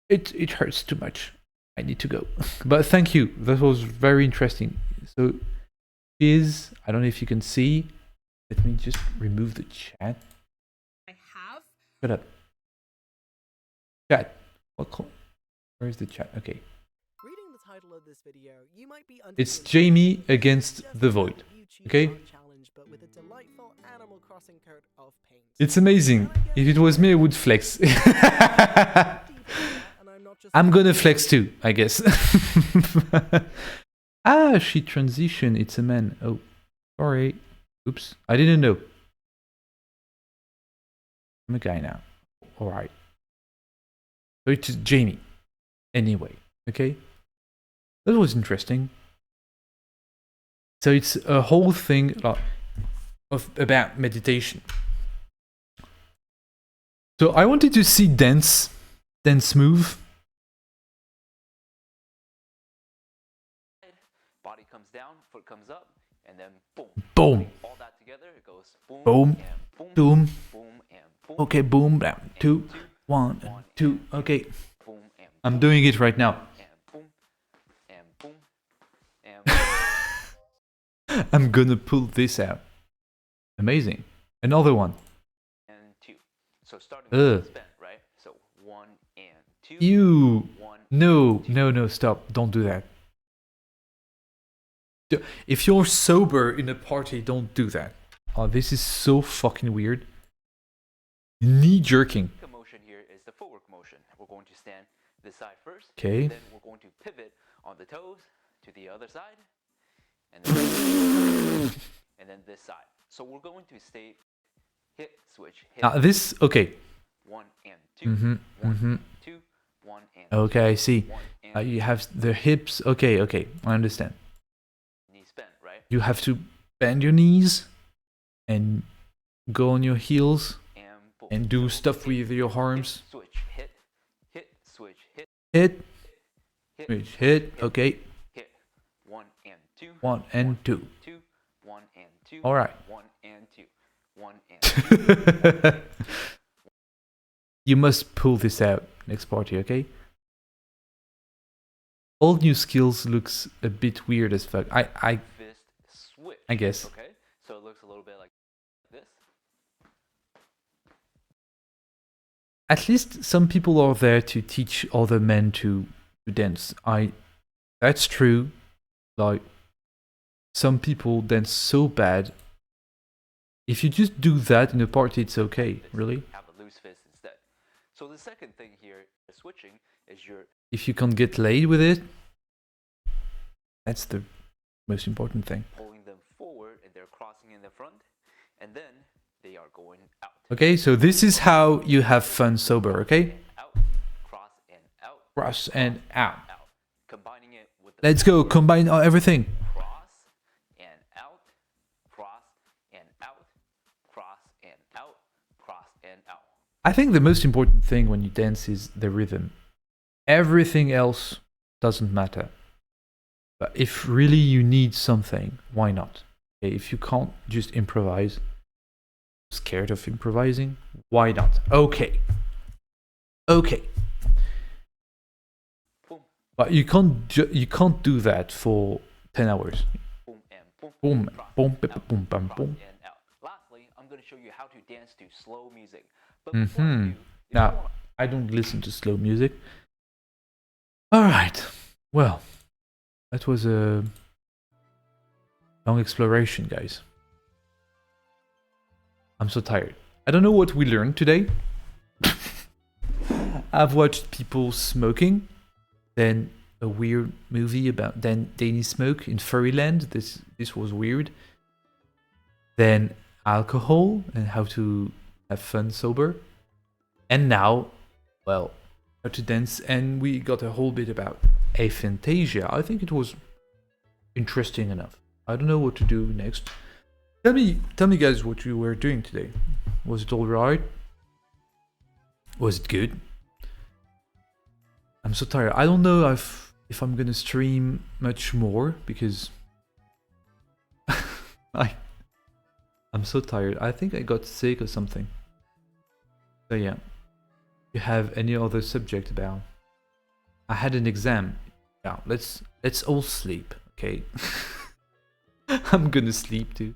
It hurts too much. I need to go. But thank you. That was very interesting. So is I don't know if you can see. Let me just remove the chat. I have. Shut up. Chat. Where is the chat? Okay. Reading the title of this video, you might be under It's Jamie against the Void. Okay? challenge, but with a delightful Animal Crossing coat of paint. It's amazing. If it was me, I would flex. I'm gonna flex too, I guess. Ah, she transitioned. It's a man. Oh, sorry. Oops. I didn't know. I'm a guy now. Alright. So it's Jamie. Anyway, okay? That was interesting. So it's a whole thing about meditation. So I wanted to see dance move. Body comes down, foot comes up, and then boom. Boom. All that together, it goes boom, Boom. and Boom. boom, and boom. Okay, boom, bam. 2, 1, 2. Okay. I'm doing it right now. I'm gonna pull this out. Amazing. Another one. And 2. So starting with spin, right? So 1 and 2. You. No, stop. Don't do that. If you're sober in a party, don't do that. Oh, this is so fucking weird. Knee jerking. The motion here is the footwork motion. We're going to stand this side first. Okay. Then we're going to pivot on the toes to the other side. And then this side. So we're going to stay hit, switch, hit. This, okay. 1 and 2. 1 and 2. 1 and 2. Okay, I see. You have the hips. Okay, I understand. Knee bend, right? You have to bend your knees and go on your heels and do stuff with your arms. Switch, hit, switch, hit. Hit, switch, hit. Okay. Hit. 1 and 2. 1 and 2. 2. 1 and 2. All right. 1 and 2. 1 and 2. You must pull this out next party, okay? All new skills looks a bit weird as fuck. I guess. Okay, so it looks a little bit like this. At least some people are there to teach other men to dance. That's true. Like, some people dance so bad. If you just do that in a party, it's okay. Really? Have a loose fist instead. So the second thing here, switching, is your. If you can't get laid with it, that's the most important thing. Pulling them forward and they're crossing in the front, and then they are going out. Okay, so this is how you have fun sober, okay? Out, cross and out. Cross and out. Combining it with the Let's go, combine everything. Cross and out, cross and out, cross and out, cross and out. I think the most important thing when you dance is the rhythm. Everything else doesn't matter. But if really you need something, why not? Okay, if you can't just improvise, scared of improvising, why not? Okay. But you can't do that for 10 hours. Boom, boom, boom, boom, boom. Lastly, I'm going to show you how to dance to slow music. But Now, I don't listen to slow music. Alright, well, that was a long exploration, guys. I'm so tired. I don't know what we learned today. I've watched people smoking, then a weird movie about Danish smoke in Furryland. This was weird. Then alcohol and how to have fun sober. And now, well, how to dance, and we got a whole bit about aphantasia. I think it was interesting enough. I don't know what to do next. Tell me guys what you were doing today. Was it alright? Was it good? I'm so tired. I don't know if I'm gonna stream much more because I'm so tired. I think I got sick or something. So yeah. You have any other subject about I had an exam. Yeah, let's all sleep, okay? I'm gonna sleep too.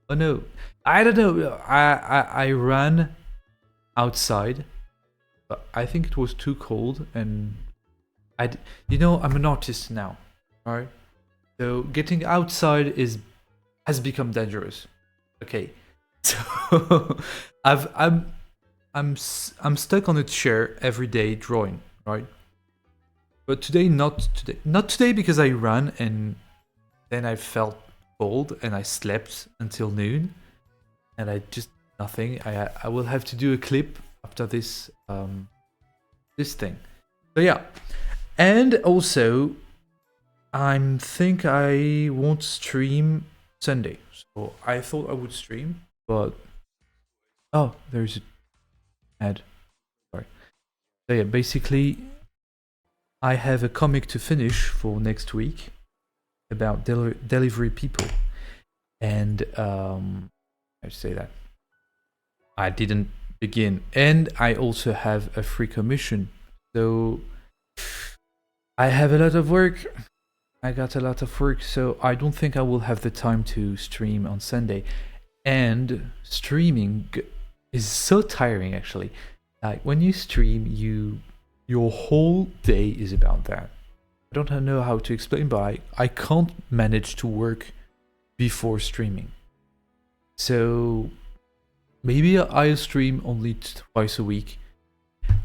Oh no, I don't know. I ran outside, but I think it was too cold, and you know, I'm an artist now, alright? So getting outside has become dangerous. Okay, so I'm stuck on a chair every day drawing, right? But today, not today because I ran and then I felt cold and I slept until noon, and I just nothing. I will have to do a clip after this this thing. So yeah, and also I think I won't stream Sunday. So I thought I would stream, but oh, there's an ad. Sorry. So yeah, basically I have a comic to finish for next week about delivery people, and I say that I didn't begin, and I also have a free commission, so I have a lot of work. I got a lot of work, so I don't think I will have the time to stream on Sunday. And streaming is so tiring, actually. Like when you stream, your whole day is about that. I don't know how to explain, but I can't manage to work before streaming. So maybe I'll stream only twice a week.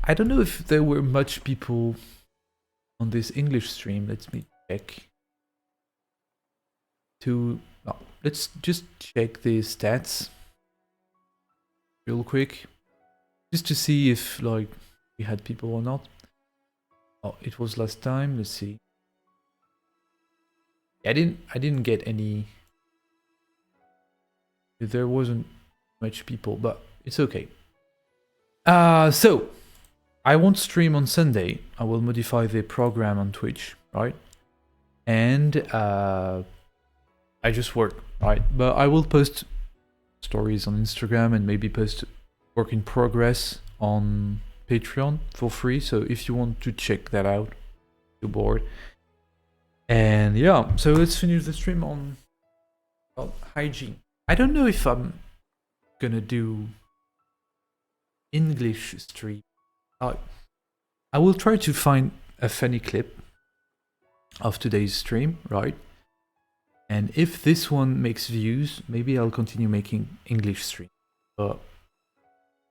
I don't know if there were much people on this English stream. Let me check. Let's just check the stats real quick, just to see if like we had people or not. Oh, it was last time. Let's see. I didn't get any. There wasn't much people, but it's okay. So I won't stream on Sunday. I will modify the program on Twitch, right? And I just work, right? But I will post stories on Instagram and maybe post work in progress on Patreon for free. So if you want to check that out, if you're bored. And yeah, so let's finish the stream on hygiene. I don't know if I'm gonna do English stream. I will try to find a funny clip of today's stream, right? And if this one makes views, maybe I'll continue making English stream. But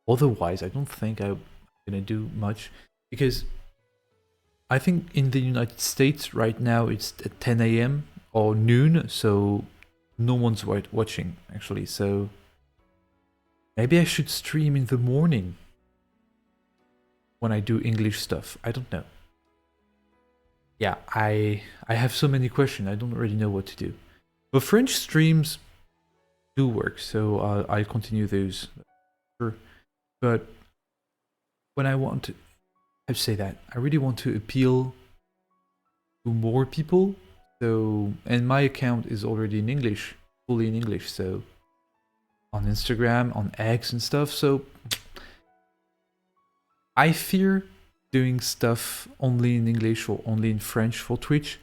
otherwise, I don't think I'm gonna do much, because I think in the United States right now it's at 10 a.m. or noon, so no one's watching actually. So maybe I should stream in the morning when I do English stuff. I don't know. Yeah, I have so many questions. I don't really know what to do. But French streams do work, so I'll continue those. Sure. But when I want to, how to say that, I really want to appeal to more people. So, and my account is already in English, fully in English. So on Instagram, on X and stuff. So I fear doing stuff only in English or only in French for Twitch.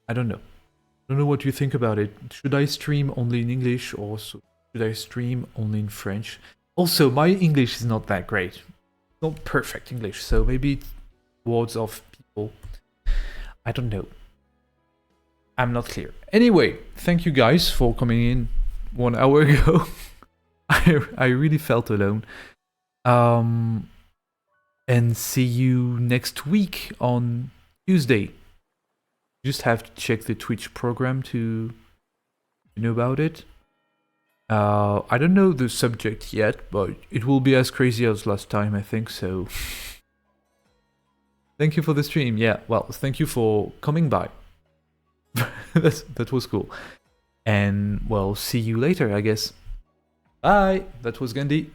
I don't know. I don't know what you think about it. Should I stream only in English, or should I stream only in French? Also, my English is not that great. Not perfect English, so maybe words of people. I don't know. I'm not clear. Anyway, thank you guys for coming in 1 hour ago. I really felt alone. And see you next week on Tuesday. Just have to check the Twitch program to know about it. I don't know the subject yet, but it will be as crazy as last time, I think, so. Thank you for the stream. Yeah, well, thank you for coming by. That was cool. And, well, see you later, I guess. Bye! That was Gundy.